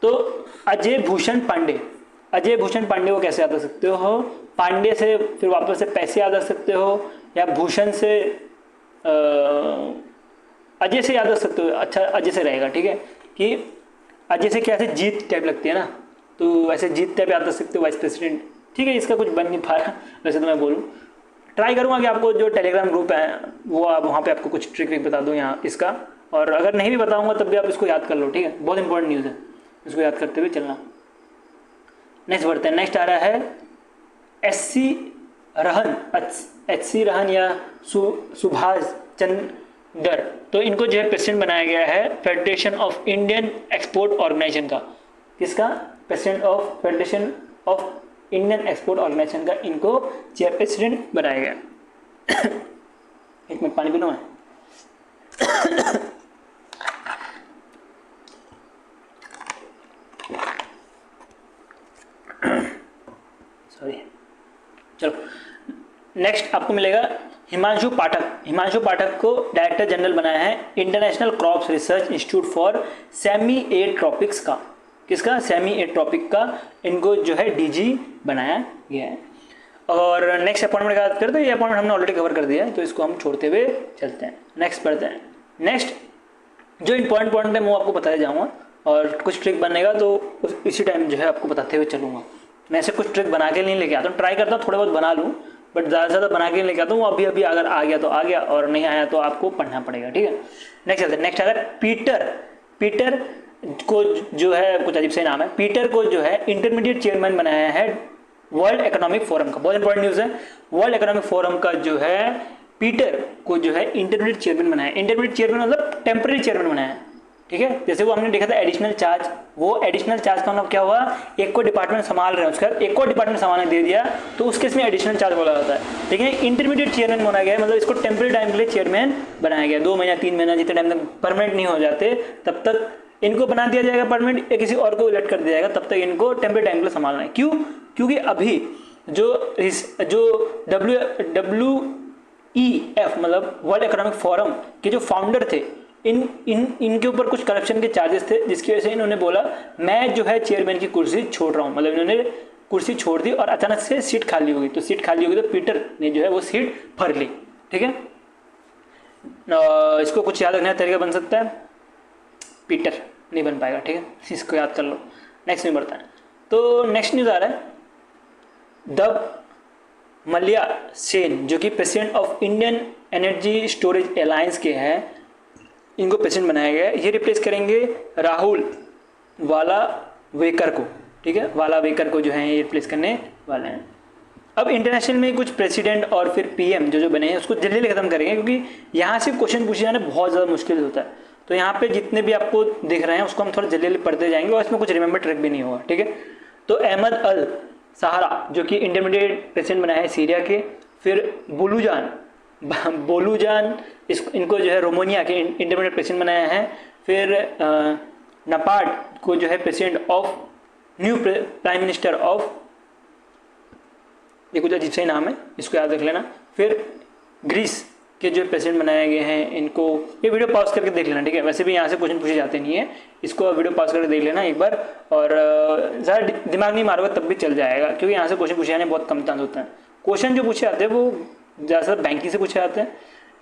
Speaker 1: तो अजय भूषण पांडे को कैसे याद रख सकते हो? पांडे से फिर वापस से पैसे याद रख सकते हो, या भूषण से अजय से याद रख सकते हो। अच्छा, अजय से रहेगा। ठीक है, कि अजय से क्या से जीत टाइप लगती है ना, तो वैसे जीत टाइप याद रख सकते हो वाइस प्रेसिडेंट। ठीक है, इसका कुछ बन नहीं पा रहा वैसे तो मैं बोलूँ। ट्राई करूँगा कि आपको जो टेलीग्राम ग्रुप है वो आप वहाँ पे आपको कुछ ट्रिक बता दूँ यहाँ इसका, और अगर नहीं भी बताऊँगा तब भी आप इसको याद कर लो, ठीक है, बहुत इंपॉर्टेंट न्यूज़ है, इसको याद करते हुए चलना। नेक्स्ट बढ़ते हैं। नेक्स्ट आ रहा है एच.सी. रहन या सुभाष चंद्र, तो इनको जो है प्रेसिडेंट बनाया गया है federation of Indian export organisation का। किसका? President of federation of Indian export organisation का इनको चेयर प्रेसिडेंट बनाया गया। एक मिनट पानी पी लो मैं। सॉरी, चलो नेक्स्ट आपको मिलेगा हिमांशु पाठक को डायरेक्टर जनरल बनाया है international crops research institute for semi arid tropics का। किसका? सेमी एड ट्रॉपिक का इनको जो है डीजी बनाया गया है। और नेक्स्ट अपॉइंटमेंट की बात करते हैं, ये अपॉइंटमेंट हमने ऑलरेडी कवर कर दिया है, तो इसको हम छोड़ते हुए चलते हैं। नेक्स्ट पढ़ते हैं। नेक्स्ट जो इंपॉर्टेंट पॉइंट है वो आपको बताया जाऊँगा, और कुछ ट्रिक बनेगा तो इसी टाइम जो है आपको बताते हुए चलूँगा। मैं ऐसे कुछ ट्रिक बना के नहीं लेके आता हूँ, ट्राई करता हूँ थोड़े बहुत बना लूँ, बट ज़्यादा से ज़्यादा बना के नहीं लेके आता हूँ। अभी अगर आ गया तो आ गया, और नहीं आया तो आपको पढ़ना पड़ेगा, ठीक है। नेक्स्ट चलते हैं। नेक्स्ट अगर पीटर को जो है कुछ अजीब से नाम है, पीटर को जो है इंटरमीडिएट चेयरमैन बनाया है वर्ल्ड इकोनॉमिक फोरम का। बहुत इंपॉर्टेंट न्यूज़ है। वर्ल्ड इकोनॉमिक फोरम का जो है पीटर को जो है इंटरमीडिएट चेयरमैन बनाया है। इंटरमीडिएट चेयरमैन मतलब टेम्पररी चेयरमैन बनाया है, ठीक है। जैसे वो हमने देखा था एडिशनल चार्ज, वो एडिशनल चार्ज का मतलब क्या हुआ, एक को डिपार्टमेंट संभाल रहे हैं उसका एक को डिपार्टमेंट संभालने दे दिया तो उसके इसमें एडिशनल चार्ज बोला जाता है। लेकिन इंटरमीडिएट चेयरमैन बनाया गया है, मतलब इसको टेम्पररी टाइम के लिए चेयरमैन बनाया गया। 2 महीना 3 महीना जितने टाइम तक परमानेंट नहीं हो जाते तब तक इनको बना दिया जाएगा परमानेंट, या किसी और को इलेक्ट कर दिया जाएगा, तब तक इनको टेम्पररी टाइम के लिए संभालना है। क्यों? क्योंकि अभी जो WEF मतलब वर्ल्ड इकोनॉमिक फोरम के जो फाउंडर थे, इनके ऊपर कुछ करप्शन के चार्जेस थे, जिसकी वजह से इन्होंने बोला मैं जो है चेयरमैन की कुर्सी छोड़ रहा हूँ। मतलब इन्होंने कुर्सी छोड़ दी और अचानक से सीट खाली होगी, तो सीट खाली होगी तो पीटर ने जो है वो सीट भर ली, ठीक है। इसको कुछ याद रखने का तरीका बन सकता है, पीटर नहीं बन पाएगा, ठीक है, इसको याद कर लो। नेक्स्ट में बढ़ता है। तो नेक्स्ट न्यूज़ आ रहा है द मल्या सेन जो कि president of Indian energy storage alliance के हैं, इनको प्रेसिडेंट बनाया गया है। ये रिप्लेस करेंगे राहुल वालावेकर को, ठीक है, वालावेकर को जो है ये रिप्लेस करने वाले हैं। अब इंटरनेशनल में कुछ प्रेसिडेंट और फिर पीएम जो बने हैं उसको जल्दी खत्म करेंगे, क्योंकि यहाँ से क्वेश्चन पूछे जाना बहुत ज़्यादा मुश्किल होता है। तो यहाँ पे जितने भी आपको दिख रहे हैं उसको हम थोड़ा जल्दी पढ़ते जाएंगे, और इसमें कुछ रिमेंबर ट्रिक भी नहीं होगा, ठीक है। तो अहमद अल सहारा जो कि इंटरमीडिएट प्रेसिडेंट बनाया है सीरिया के। फिर बोलूजान इनको जो है रोमानिया के इंटरमीडिएट प्रेसिडेंट बनाया है। फिर नेपाल को जो है president of new prime minister of, ये कुछ अजीब सा ही नाम है, इसको याद रख लेना। फिर ग्रीस के जो प्रेसिडेंट बनाए गए हैं इनको, ये वीडियो पॉज करके देख लेना, ठीक है। वैसे भी यहाँ से क्वेश्चन पूछे जाते नहीं है, इसको वीडियो पॉज करके देख लेना एक बार, और ज़्यादा दिमाग नहीं मारोगे तब भी चल जाएगा, क्योंकि यहाँ से क्वेश्चन पूछे जाने बहुत कम चांस होता है। क्वेश्चन जो पूछे जाते हैं वो ज़्यादातर बैंकिंग से पूछे जाते हैं,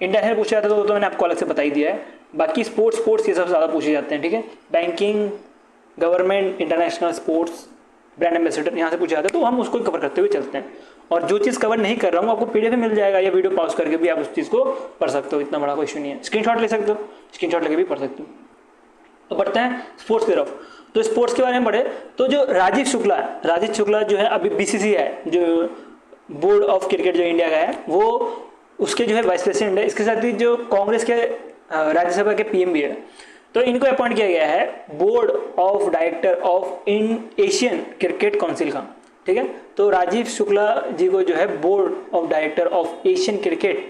Speaker 1: इंटरनेशनल पूछे जाते हैं तो मैंने आपको अलग से बता ही दिया है। बाकी स्पोर्ट्स ये सब ज़्यादा पूछे जाते हैं, ठीक है। Banking, government, international, sports, brand ambassador यहाँ से पूछे जाते हैं, तो हम उसको कवर करते हुए चलते हैं। और जो चीज़ कवर नहीं कर रहा हूँ आपको पीडीएफ में मिल जाएगा, या वीडियो पॉज करके भी आप उस चीज़ को पढ़ सकते हो, इतना बड़ा कोई इशू नहीं है। स्क्रीनशॉट ले सकते हो, स्क्रीनशॉट लेके भी पढ़ सकते हो। तो बढ़ते हैं स्पोर्ट्स की तरफ। तो स्पोर्ट्स के बारे में पढ़े तो जो राजीव शुक्ला जो है अभी बीसीसीआई है, जो बोर्ड ऑफ क्रिकेट जो इंडिया का है, वो उसके जो है वाइस प्रेसिडेंट है। इसके साथ ही जो कांग्रेस के राज्यसभा के पीएम भी है, तो इनको अपॉइंट किया गया है board of director of Asian cricket council का, ठीक है। तो राजीव शुक्ला जी को जो है board of director of Asian cricket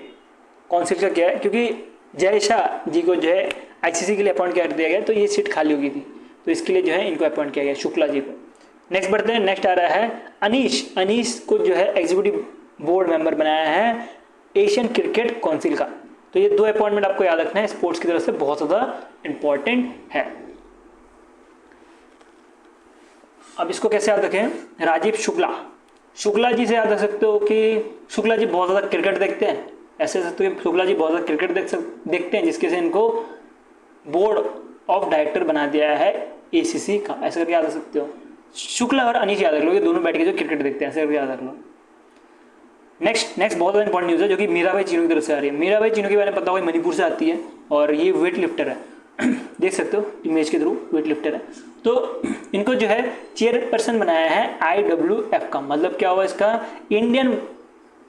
Speaker 1: council का किया है, क्योंकि जय शाह जी को जो है आईसीसी के लिए अपॉइंट कर दिया गया, तो ये सीट खाली हो गई थी, तो इसके लिए जो है इनको अपॉइंट किया गया शुक्ला जी को। नेक्स्ट बढ़ते हैं। नेक्स्ट आ रहा है अनीश को जो है एग्जीक्यूटिव बोर्ड मेंबर बनाया है एशियन क्रिकेट काउंसिल का। तो ये 2 अपॉइंटमेंट आपको याद रखना है, स्पोर्ट्स की तरफ से बहुत ज़्यादा इंपॉर्टेंट है। अब इसको कैसे याद रखें, राजीव शुक्ला जी से याद रख सकते हो कि शुक्ला जी बहुत ज़्यादा क्रिकेट देखते हैं, ऐसे सकते हो कि शुक्ला जी बहुत ज़्यादा क्रिकेट देखते हैं, जिसके से इनको बोर्ड ऑफ डायरेक्टर बना दिया है एसीसी का, ऐसे करके याद रख सकते हो। शुक्ला और अनीश याद रख लो, ये दोनों बैठ के जो क्रिकेट देखते हैं, ऐसे करके याद रख लो। नेक्स्ट बहुत ज़्यादा इंपॉर्टेंट न्यूज़ है जो कि मीराबाई चीनू की तरफ से आ रही है। मीराबाई चीनू के बारे में पता होगा, मणिपुर से आती है और ये वेट लिफ्टर है देख सकते हो इमेज के थ्रू वेट लिफ्टर है। तो इनको जो है चेयरपर्सन बनाया है IWF का, मतलब क्या हुआ इसका, Indian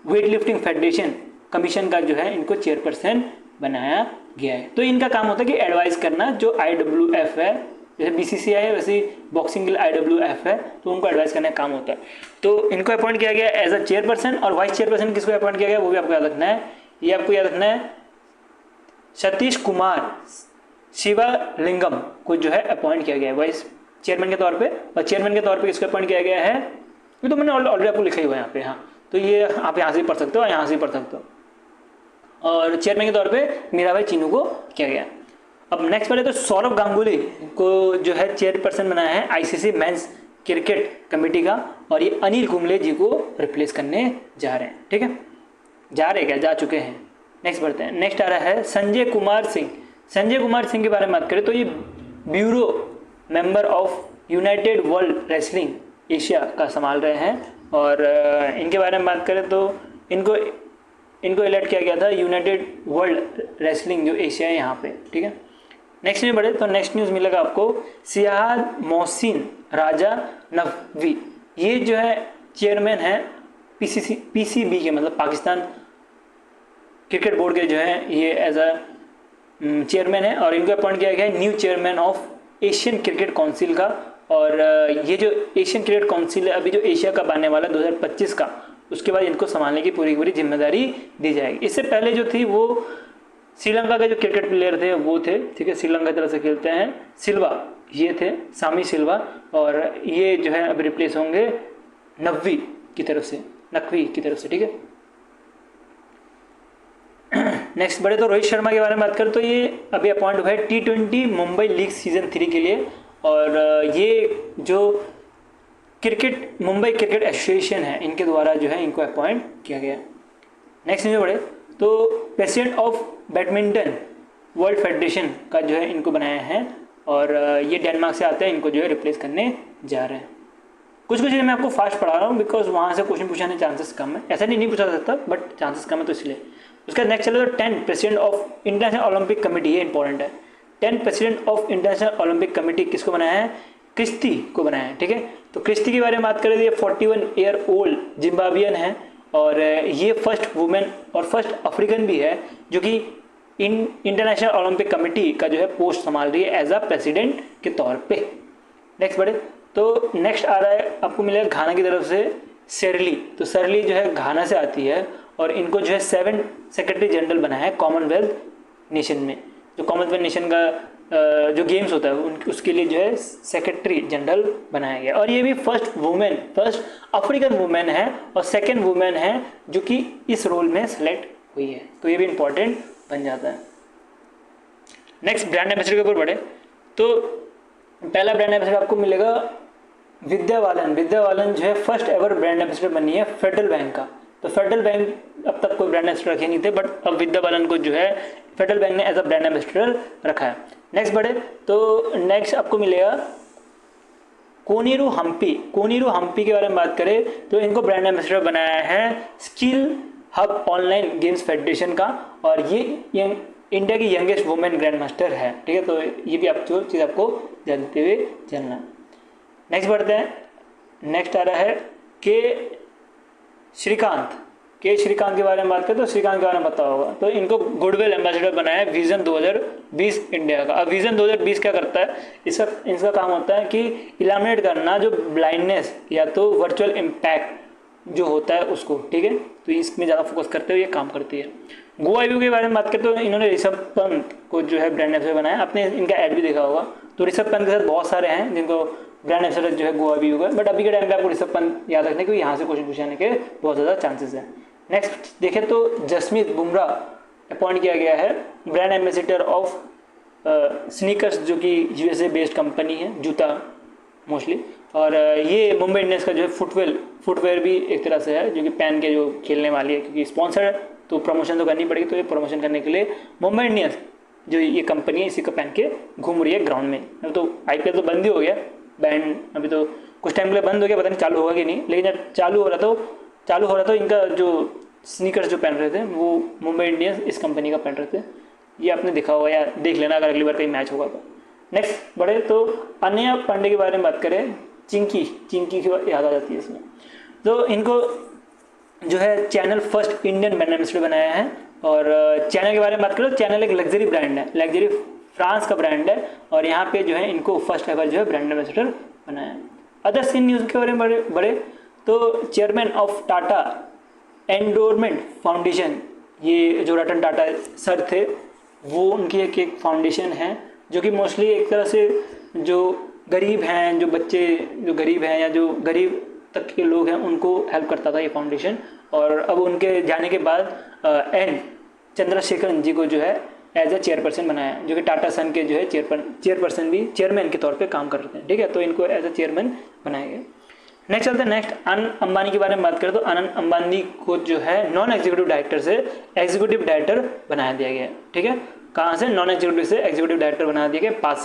Speaker 1: weight lifting federation commission का जो है इनको चेयरपर्सन बनाया गया है। तो इनका काम होता है कि एडवाइस करना, जो IWF है जैसे BCCI है वैसे बॉक्सिंग के लिए IWF है, तो उनको एडवाइस करने का काम होता है। तो इनको अपॉइंट किया गया एज अ चेयरपर्सन, और वाइस चेयरपर्सन किसको अपॉइंट किया गया वो भी आपको याद रखना है। ये आपको याद रखना है सतीश कुमार शिवलिंगम को जो है अपॉइंट किया गया है वाइस चेयरमैन के तौर पे, और चेयरमैन के तौर पे किसको अपॉइंट किया गया है, ये तो मैंने ऑलरेडी आपको लिखा ही हुआ है यहाँ पे। हाँ, तो ये आप यहाँ से पढ़ सकते हो, यहाँ से पढ़ सकते हो। और चेयरमैन के तौर पे मीराबाई चीनू को किया गया। अब नेक्स्ट पढ़े तो सौरव गांगुली को जो है चेयरपर्सन बनाया है ICC मेंस क्रिकेट कमेटी का, और ये अनिल कुंबले जी को रिप्लेस करने जा रहे हैं। ठीक है, जा रहे क्या, जा चुके हैं। नेक्स्ट बढ़ते हैं। नेक्स्ट आ रहा है संजय कुमार सिंह। संजय कुमार सिंह के बारे में बात करें तो ये bureau member of United world wrestling Asia का संभाल रहे हैं, और इनके बारे में बात करें तो इनको इलेक्ट किया गया था यूनाइटेड वर्ल्ड रेसलिंग जो एशिया है यहाँ पे। ठीक है, नेक्स्ट न्यूज़ बढ़े तो नेक्स्ट न्यूज़ मिलेगा आपको सियाद मोहसिन राजा नकवी। ये जो है चेयरमैन है PCB के, मतलब पाकिस्तान क्रिकेट बोर्ड के जो है ये एज अ चेयरमैन है, और इनको अपॉइंट किया गया है new chairman of Asian cricket council का। और ये जो एशियन क्रिकेट काउंसिल है अभी जो एशिया कप आने वाला 2025 का, उसके बाद इनको संभालने की पूरी जिम्मेदारी दी जाएगी। इससे पहले जो थी वो श्रीलंका के जो क्रिकेट प्लेयर थे वो थे, ठीक है, श्रीलंका की तरफ से खेलते हैं, सिल्वा ये थे, सामी सिल्वा, और ये जो है अब रिप्लेस होंगे नकवी की तरफ से। ठीक है, नेक्स्ट बढ़े तो रोहित शर्मा के बारे में बात करें तो ये अभी अपॉइंट हुआ है T20 मुंबई लीग सीजन 3 के लिए, और ये जो मुंबई क्रिकेट एसोसिएशन है इनके द्वारा जो है इनको अपॉइंट किया गया। नेक्स्ट न्यूज़ बढ़े तो president of badminton world federation का जो है इनको बनाया है, और ये डेनमार्क से आते हैं, इनको जो है रिप्लेस करने जा रहे हैं। कुछ मैं आपको फास्ट पढ़ा रहा हूँ बिकॉज वहाँ से क्वेश्चन पूछने चांसेस कम है, ऐसा नहीं पूछा जा सकता बट चांसेस कम है तो इसलिए। उसका नेक्स्ट चलो तो 10 president of international Olympic committee, ये इंपॉर्टेंट है। 10 president of international Olympic committee किसको बनाया है, क्रिस्टी को बनाया है। ठीक है, तो क्रिस्टी के बारे में बात करें तो ये 41 ईयर ओल्ड जिम्बाब्वियन है, और ये फर्स्ट वुमेन और फर्स्ट अफ्रीकन भी है जो कि इंटरनेशनल ओलंपिक कमेटी का जो है पोस्ट संभाल रही है एज अ प्रेसिडेंट के तौर पे। नेक्स्ट बढ़े तो नेक्स्ट आ रहा है आपको मिलेगा घाना की तरफ से सेरली। तो सेरली जो है घाना से आती है, और इनको जो है 7 सेक्रेटरी जनरल बनाया है कॉमनवेल्थ नेशन में। जो कॉमनवेल्थ नेशन का जो गेम्स होता है उसके लिए जो है सेक्रेटरी जनरल बनाया गया, और ये भी फर्स्ट अफ्रीकन वुमेन है और सेकेंड वुमेन है जो कि इस रोल में सेलेक्ट हुई है, तो ये भी इंपॉर्टेंट बन जाता है। नेक्स्ट ब्रांड एम्बेसडर के ऊपर बढ़े तो पहला ब्रांड एम्बेसडर आपको मिलेगा विद्या बालन जो है फर्स्ट एवर ब्रांड एम्बेसडर बनी है फेडरल बैंक का। तो फेडरल बैंक अब तक कोई ब्रांड एम्बेसडर रखे नहीं थे, बट अब विद्या बालन को जो है फेडरल बैंक ने एज अ ब्रांड एम्बेसडर रखा है। नेक्स्ट बढ़े तो नेक्स्ट आपको मिलेगा कोनीरू हम्पी के बारे में बात करें तो इनको ब्रांड एम्बेसडर बनाया है skill hub online games federation का, और ये इंडिया की यंगेस्ट वुमेन ग्रैंड मास्टर है। ठीक है, तो ये भी आप जो चीज़ आपको जानते हुए चलना। नेक्स्ट बढ़ते हैं। नेक्स्ट आ रहा है श्रीकांत के बारे में बात करें तो श्रीकांत के बारे में पता होगा, तो इनको गुडविल एम्बेसडर बनाया है विजन 2020 इंडिया का। अब विजन 2020 क्या करता है, इसका काम होता है कि इलामिनेट करना जो ब्लाइंडनेस या तो वर्चुअल इम्पैक्ट जो होता है उसको। ठीक है, तो इसमें ज़्यादा फोकस करते हुए ये काम करती है। गोवा व्यू के बारे में बात करते तो इन्होंने ऋषभ पंत को जो है ब्रांड एम्बेसडर बनाया, आपने इनका ऐड भी देखा होगा। तो ऋषभ पंत के साथ बहुत सारे हैं जिनको ब्रांड एम्बेसडर जो है गोवा व्यू का, बट अभी के टाइम पे आपको ऋषभ पंत याद रखने क्योंकि यहाँ से क्वेश्चन पूछने के बहुत ज़्यादा चांसेस हैं। नेक्स्ट देखें तो जसमीत बुमराह अपॉइंट किया गया है ब्रांड एम्बेसडर ऑफ स्नीकर्स जो कि USA बेस्ड कंपनी है, जूता मोस्टली, और ये मुंबई इंडियंस का जो है फुटवेयर भी एक तरह से है जो कि पहन के जो खेलने वाली है, क्योंकि स्पॉन्सर है तो प्रमोशन तो करनी पड़ेगी, तो ये प्रमोशन करने के लिए मुंबई इंडियंस जो ये कंपनी है इसी को पहन के घूम रही है ग्राउंड में। अब तो IPL तो बंद ही हो गया, बैंड अभी तो कुछ टाइम के लिए बंद हो गया, पता नहीं चालू होगा कि नहीं, लेकिन जब चालू हो रहा तो चालू हो रहा था, इनका जो स्नीकर्स जो पहन रहे थे वो मुंबई इंडियंस इस कंपनी का पहन रहे थे। ये आपने देखा होगा या देख लेना अगर अगली बार कहीं मैच होगा तो। नेक्स्ट बढ़े तो अनया पांडे के बारे में बात करें, चिंकी की याद आ जाती है इसमें। तो इनको जो है channel first Indian brand ambassador बनाया है। और चैनल के बारे में बात करें तो चैनल एक लग्जरी ब्रांड है, लग्जरी फ्रांस का ब्रांड है, और यहाँ पे जो है इनको फर्स्ट एवर जो है ब्रांड एम्बेसडर बनाया। अदर स्किन न्यूज़ के बारे में बढ़े तो चेयरमैन ऑफ टाटा एंडोरमेंट फाउंडेशन, ये जो रतन टाटा सर थे वो उनकी एक फाउंडेशन है जो कि मोस्टली एक तरह से जो गरीब हैं, जो बच्चे जो गरीब हैं या जो गरीब तक के लोग हैं उनको हेल्प करता था ये फाउंडेशन। और अब उनके जाने के बाद एन चंद्रशेखरन जी को जो है एज ए चेयरपर्सन बनाया, जो कि टाटा सन के जो है चेयरपर्सन भी चेयरमैन के तौर पे काम कर रहे हैं, ठीक है। तो इनको एज ए चेयरमैन बनाया गया। नेक्स्ट चलते हैं, नेक्स्ट आनंद अंबानी के बारे में बात करें तो आनंद अंबानी को जो है नॉन एग्जीक्यूटिव डायरेक्टर से एग्जीक्यूटिव डायरेक्टर बना दिया गया, ठीक है। कहाँ से, नॉन एग्जीक्यूटिव से एग्जीक्यूटिव डायरेक्टर बना दिया गया 5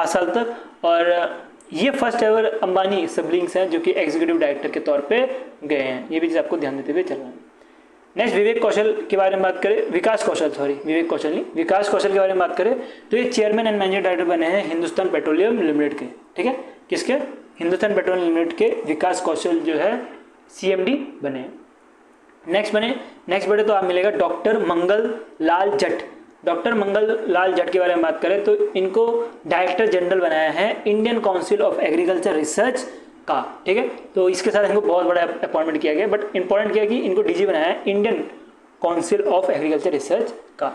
Speaker 1: साल तक। और ये फर्स्ट एवर अंबानी सिबलिंग्स हैं जो कि एग्जीक्यूटिव डायरेक्टर के तौर पे गए हैं, ये भी चीज़ आपको ध्यान देते हुए चलना है। नेक्स्ट विवेक कौशल के बारे में बात करें, विकास कौशल के बारे में बात करें तो ये चेयरमैन एंड मैनेजिंग डायरेक्टर बने हैं हिंदुस्तान पेट्रोलियम लिमिटेड के, ठीक है। किसके, हिंदुस्तान पेट्रोलियम लिमिटेड के विकास कौशल जो है CMD बने। नेक्स्ट बढ़े तो आप मिलेगा डॉक्टर मंगल लाल जट के बारे में बात करें तो इनको डायरेक्टर जनरल बनाया है Indian council of agriculture research का, ठीक है। तो इसके साथ इनको बहुत बड़ा अपॉइंटमेंट किया गया, बट इंपॉर्टेंट क्या है कि इनको DG बनाया है Indian council of agriculture research का।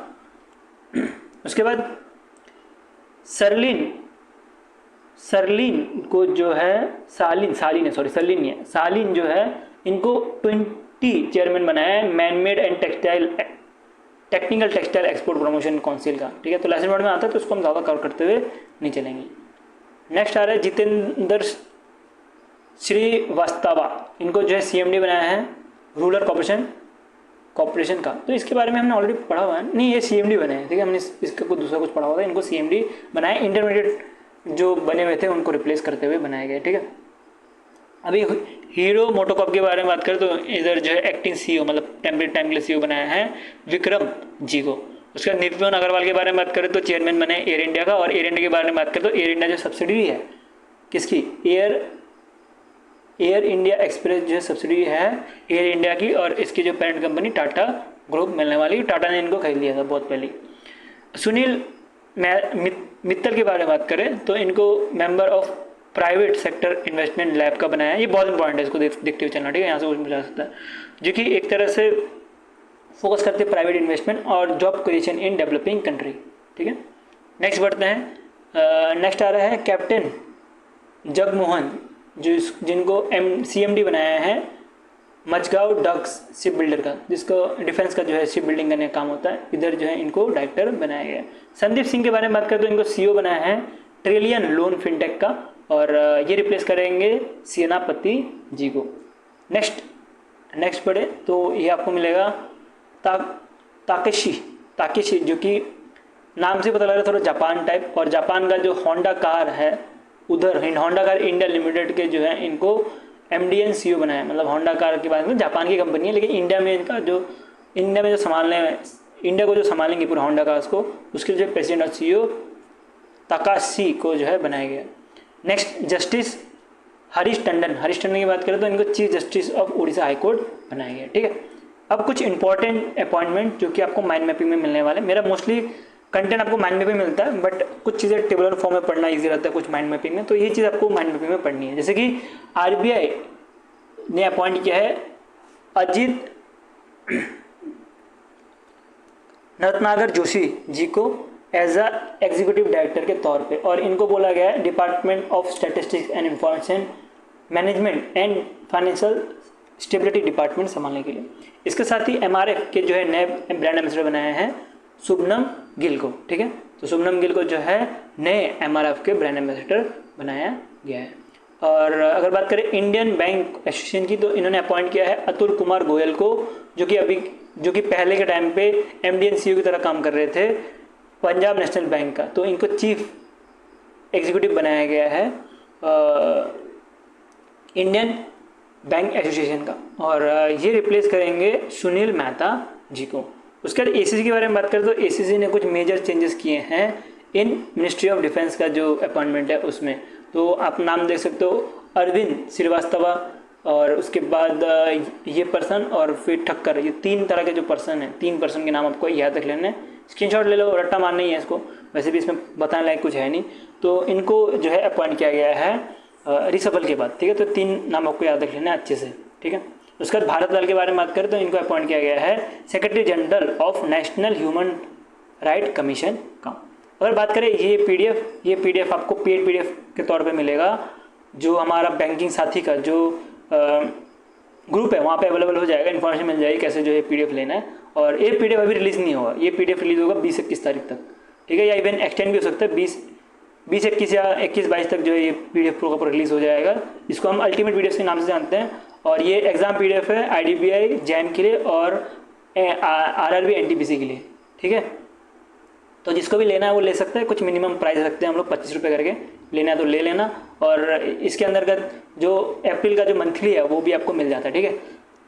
Speaker 1: उसके बाद सरलिन को जो है सालिन जो है इनको 20 चेयरमैन बनाया है manmade and technical textile export promotion council का, ठीक है। तो लेसन वर्ड में आता है तो उसको हम ज़्यादा कवर करते हुए नहीं चलेंगे। नेक्स्ट आ रहा है जितेंद्र श्रीवास्तवा, इनको जो है CMD बनाया है रूरल कॉर्पोरेशन का। तो इसके बारे में हमने ऑलरेडी पढ़ा हुआ है, नहीं ये CMD बने हैं, ठीक है। हमने इसका कुछ दूसरा कुछ पढ़ा हुआ था, इनको CMD बनाए, इंटरमीडिएट जो बने हुए थे उनको रिप्लेस करते हुए बनाया गया, ठीक है। अभी हीरो मोटोकॉर्प के बारे में बात करें तो इधर जो है एक्टिंग CEO मतलब टेम्परेरी टाइम के लिए CEO बनाया है विक्रम जी को। उसके बाद नितिन अग्रवाल के बारे में बात करें तो चेयरमैन बने एयर इंडिया का। और एयर इंडिया के बारे में बात करें तो एयर इंडिया जो सब्सिडी है किसकी, एयर इंडिया एक्सप्रेस जो सब्सिडी है एयर इंडिया की, और इसकी जो पेरेंट कंपनी टाटा ग्रुप मिलने वाली, टाटा ने इनको खरीद लिया था बहुत पहले। सुनील मित्तल के बारे में बात करें तो इनको member of private sector investment lab का बनाया है, ये बहुत इंपॉर्टेंट है, इसको देखते हुए चलना, ठीक है। यहाँ से कुछ मिल सकता है, जो कि एक तरह से फोकस करते हैं प्राइवेट इन्वेस्टमेंट और job creation in developing country, ठीक है। नेक्स्ट बढ़ते हैं, नेक्स्ट आ रहा है कैप्टन जगमोहन जिनको CMD बनाया है मजगांव डक्स शिप बिल्डर का, जिसको डिफेंस का जो है शिप बिल्डिंग करने का काम होता है, इधर जो है इनको डायरेक्टर बनाया गया है। संदीप सिंह के बारे में बात करें तो इनको CEO बनाया है ट्रिलियन लोन फिनटेक का, और ये रिप्लेस करेंगे सेनापति जी को। नेक्स्ट पढ़े तो ये आपको मिलेगा ताकेशी जो कि नाम से पता लग रहा है थोड़ा जापान टाइप, और जापान का जो होंडा कार है उधर होंडा कार इंडिया लिमिटेड के जो है इनको MD and CEO बनाया, मतलब होंडा कार के बारे में जापान की कंपनी है लेकिन इंडिया में जो इंडिया को जो संभालेंगे पूरा होंडा कार्स को, उसके जो प्रेसिडेंट और CEO ताकाशी को जो है बनाया गया। नेक्स्ट जस्टिस हरीश टंडन की बात करें तो इनको chief justice of Orissa high court बनाया गया, ठीक है। अब कुछ इंपॉर्टेंट अपॉइंटमेंट जो कि आपको माइंड मैपिंग में मिलने वाले, मेरा मोस्टली कंटेंट आपको माइंड मैपिंग मिलता है, बट कुछ चीज़ें टेबुलर फॉर्म में पढ़ना इजी रहता है कुछ माइंड मैपिंग में, तो ये चीज़ आपको माइंड मैपिंग में पढ़नी है। जैसे कि RBI ने अपॉइंट किया है अजीत रत्नागर जोशी जी को एज अ एग्जीक्यूटिव डायरेक्टर के तौर पे, और इनको बोला गया है department of statistics and information management and financial stability department संभालने के लिए। इसके साथ ही MRF के जो है नए ब्रांड एम्बेसडर बनाए हैं शुभनम गिल को, ठीक है। तो शुभनम गिल को जो है नए MRF के ब्रांड एम्बेसडर बनाया गया है। और अगर बात करें इंडियन बैंक एसोसिएशन की तो इन्होंने अपॉइंट किया है अतुल कुमार गोयल को, जो कि पहले के टाइम पे MD and CEO की तरह काम कर रहे थे पंजाब नेशनल बैंक का, तो इनको चीफ एग्जीक्यूटिव बनाया गया है इंडियन बैंक एसोसिएशन का, और ये रिप्लेस करेंगे सुनील मेहता जी को। उसके बाद एसीसी के बारे में बात करें तो एसीसी ने कुछ मेजर चेंजेस किए हैं इन मिनिस्ट्री ऑफ डिफेंस का जो अपॉइंटमेंट है उसमें। तो आप नाम देख सकते हो, अरविंद श्रीवास्तवा, और उसके बाद ये पर्सन और फिर ठक्कर, ये 3 तरह के जो पर्सन हैं, 3 पर्सन के नाम आपको याद रख लेने, स्क्रीनशॉट ले लो, रट्टा मारना ही है इसको, वैसे भी इसमें बताने लायक कुछ है नहीं। तो इनको जो है अपॉइंट किया गया है रिसफल के बाद, ठीक है। तो 3 नाम आपको याद रख लेना अच्छे से, ठीक है। उसके बाद भारत लाल के बारे में बात करें तो इनको अपॉइंट किया गया है secretary general of national human right commission का। अगर बात करें ये पीडीएफ आपको पेड पीडीएफ के तौर पे मिलेगा, जो हमारा बैंकिंग साथी का जो ग्रुप है वहाँ पे अवेलेबल हो जाएगा, इन्फॉर्मेशन मिल जाएगी कैसे जो है पीडीएफ लेना है। और ये पीडीएफ अभी रिलीज़ नहीं होगा, ये पीडीएफ रिलीज़ होगा 20-21 तारीख तक, ठीक है, या इवन एक्सटेंड भी हो सकता है 20-21 या 21-22 तक जो है ये पीडीएफ प्रो का रिलीज़ हो जाएगा, जिसको हम अल्टीमेट पीडीएफ के नाम से जानते हैं। और ये एग्जाम पीडीएफ है आईडीबीआई जैम के लिए और आरआरबी एनटीपीसी के लिए, ठीक है। तो जिसको भी लेना है वो ले सकता है, कुछ मिनिमम प्राइस रखते हैं हम लोग 25 रुपये करके, लेना है तो ले लेना। और इसके अंतर्गत जो अप्रैल का जो मंथली है वो भी आपको मिल जाता है, ठीक है।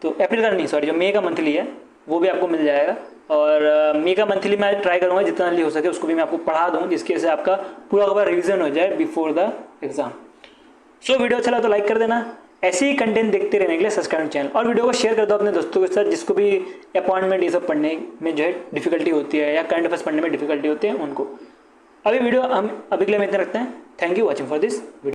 Speaker 1: तो अप्रैल का नहीं, सॉरी, जो मई का मंथली है वो भी आपको मिल जाएगा। और मई का मंथली मैं ट्राई करूँगा जितना जल्दी हो सके उसको भी मैं आपको पढ़ा दूँ, जिसकी वजह से आपका पूरा रिविजन हो जाए before the exam. So video अच्छा लगा तो लाइक कर देना, ऐसे ही कंटेंट देखते रहने के लिए सब्सक्राइब चैनल, और वीडियो को शेयर कर दो अपने दोस्तों के साथ जिसको भी अपॉइंटमेंट ये सब पढ़ने में जो है डिफिकल्टी होती है या करंट अफेयर्स पढ़ने में डिफिकल्टी होती है उनको। अभी वीडियो हम अभी के लिए इतना रखते हैं। Thank you watching for this video.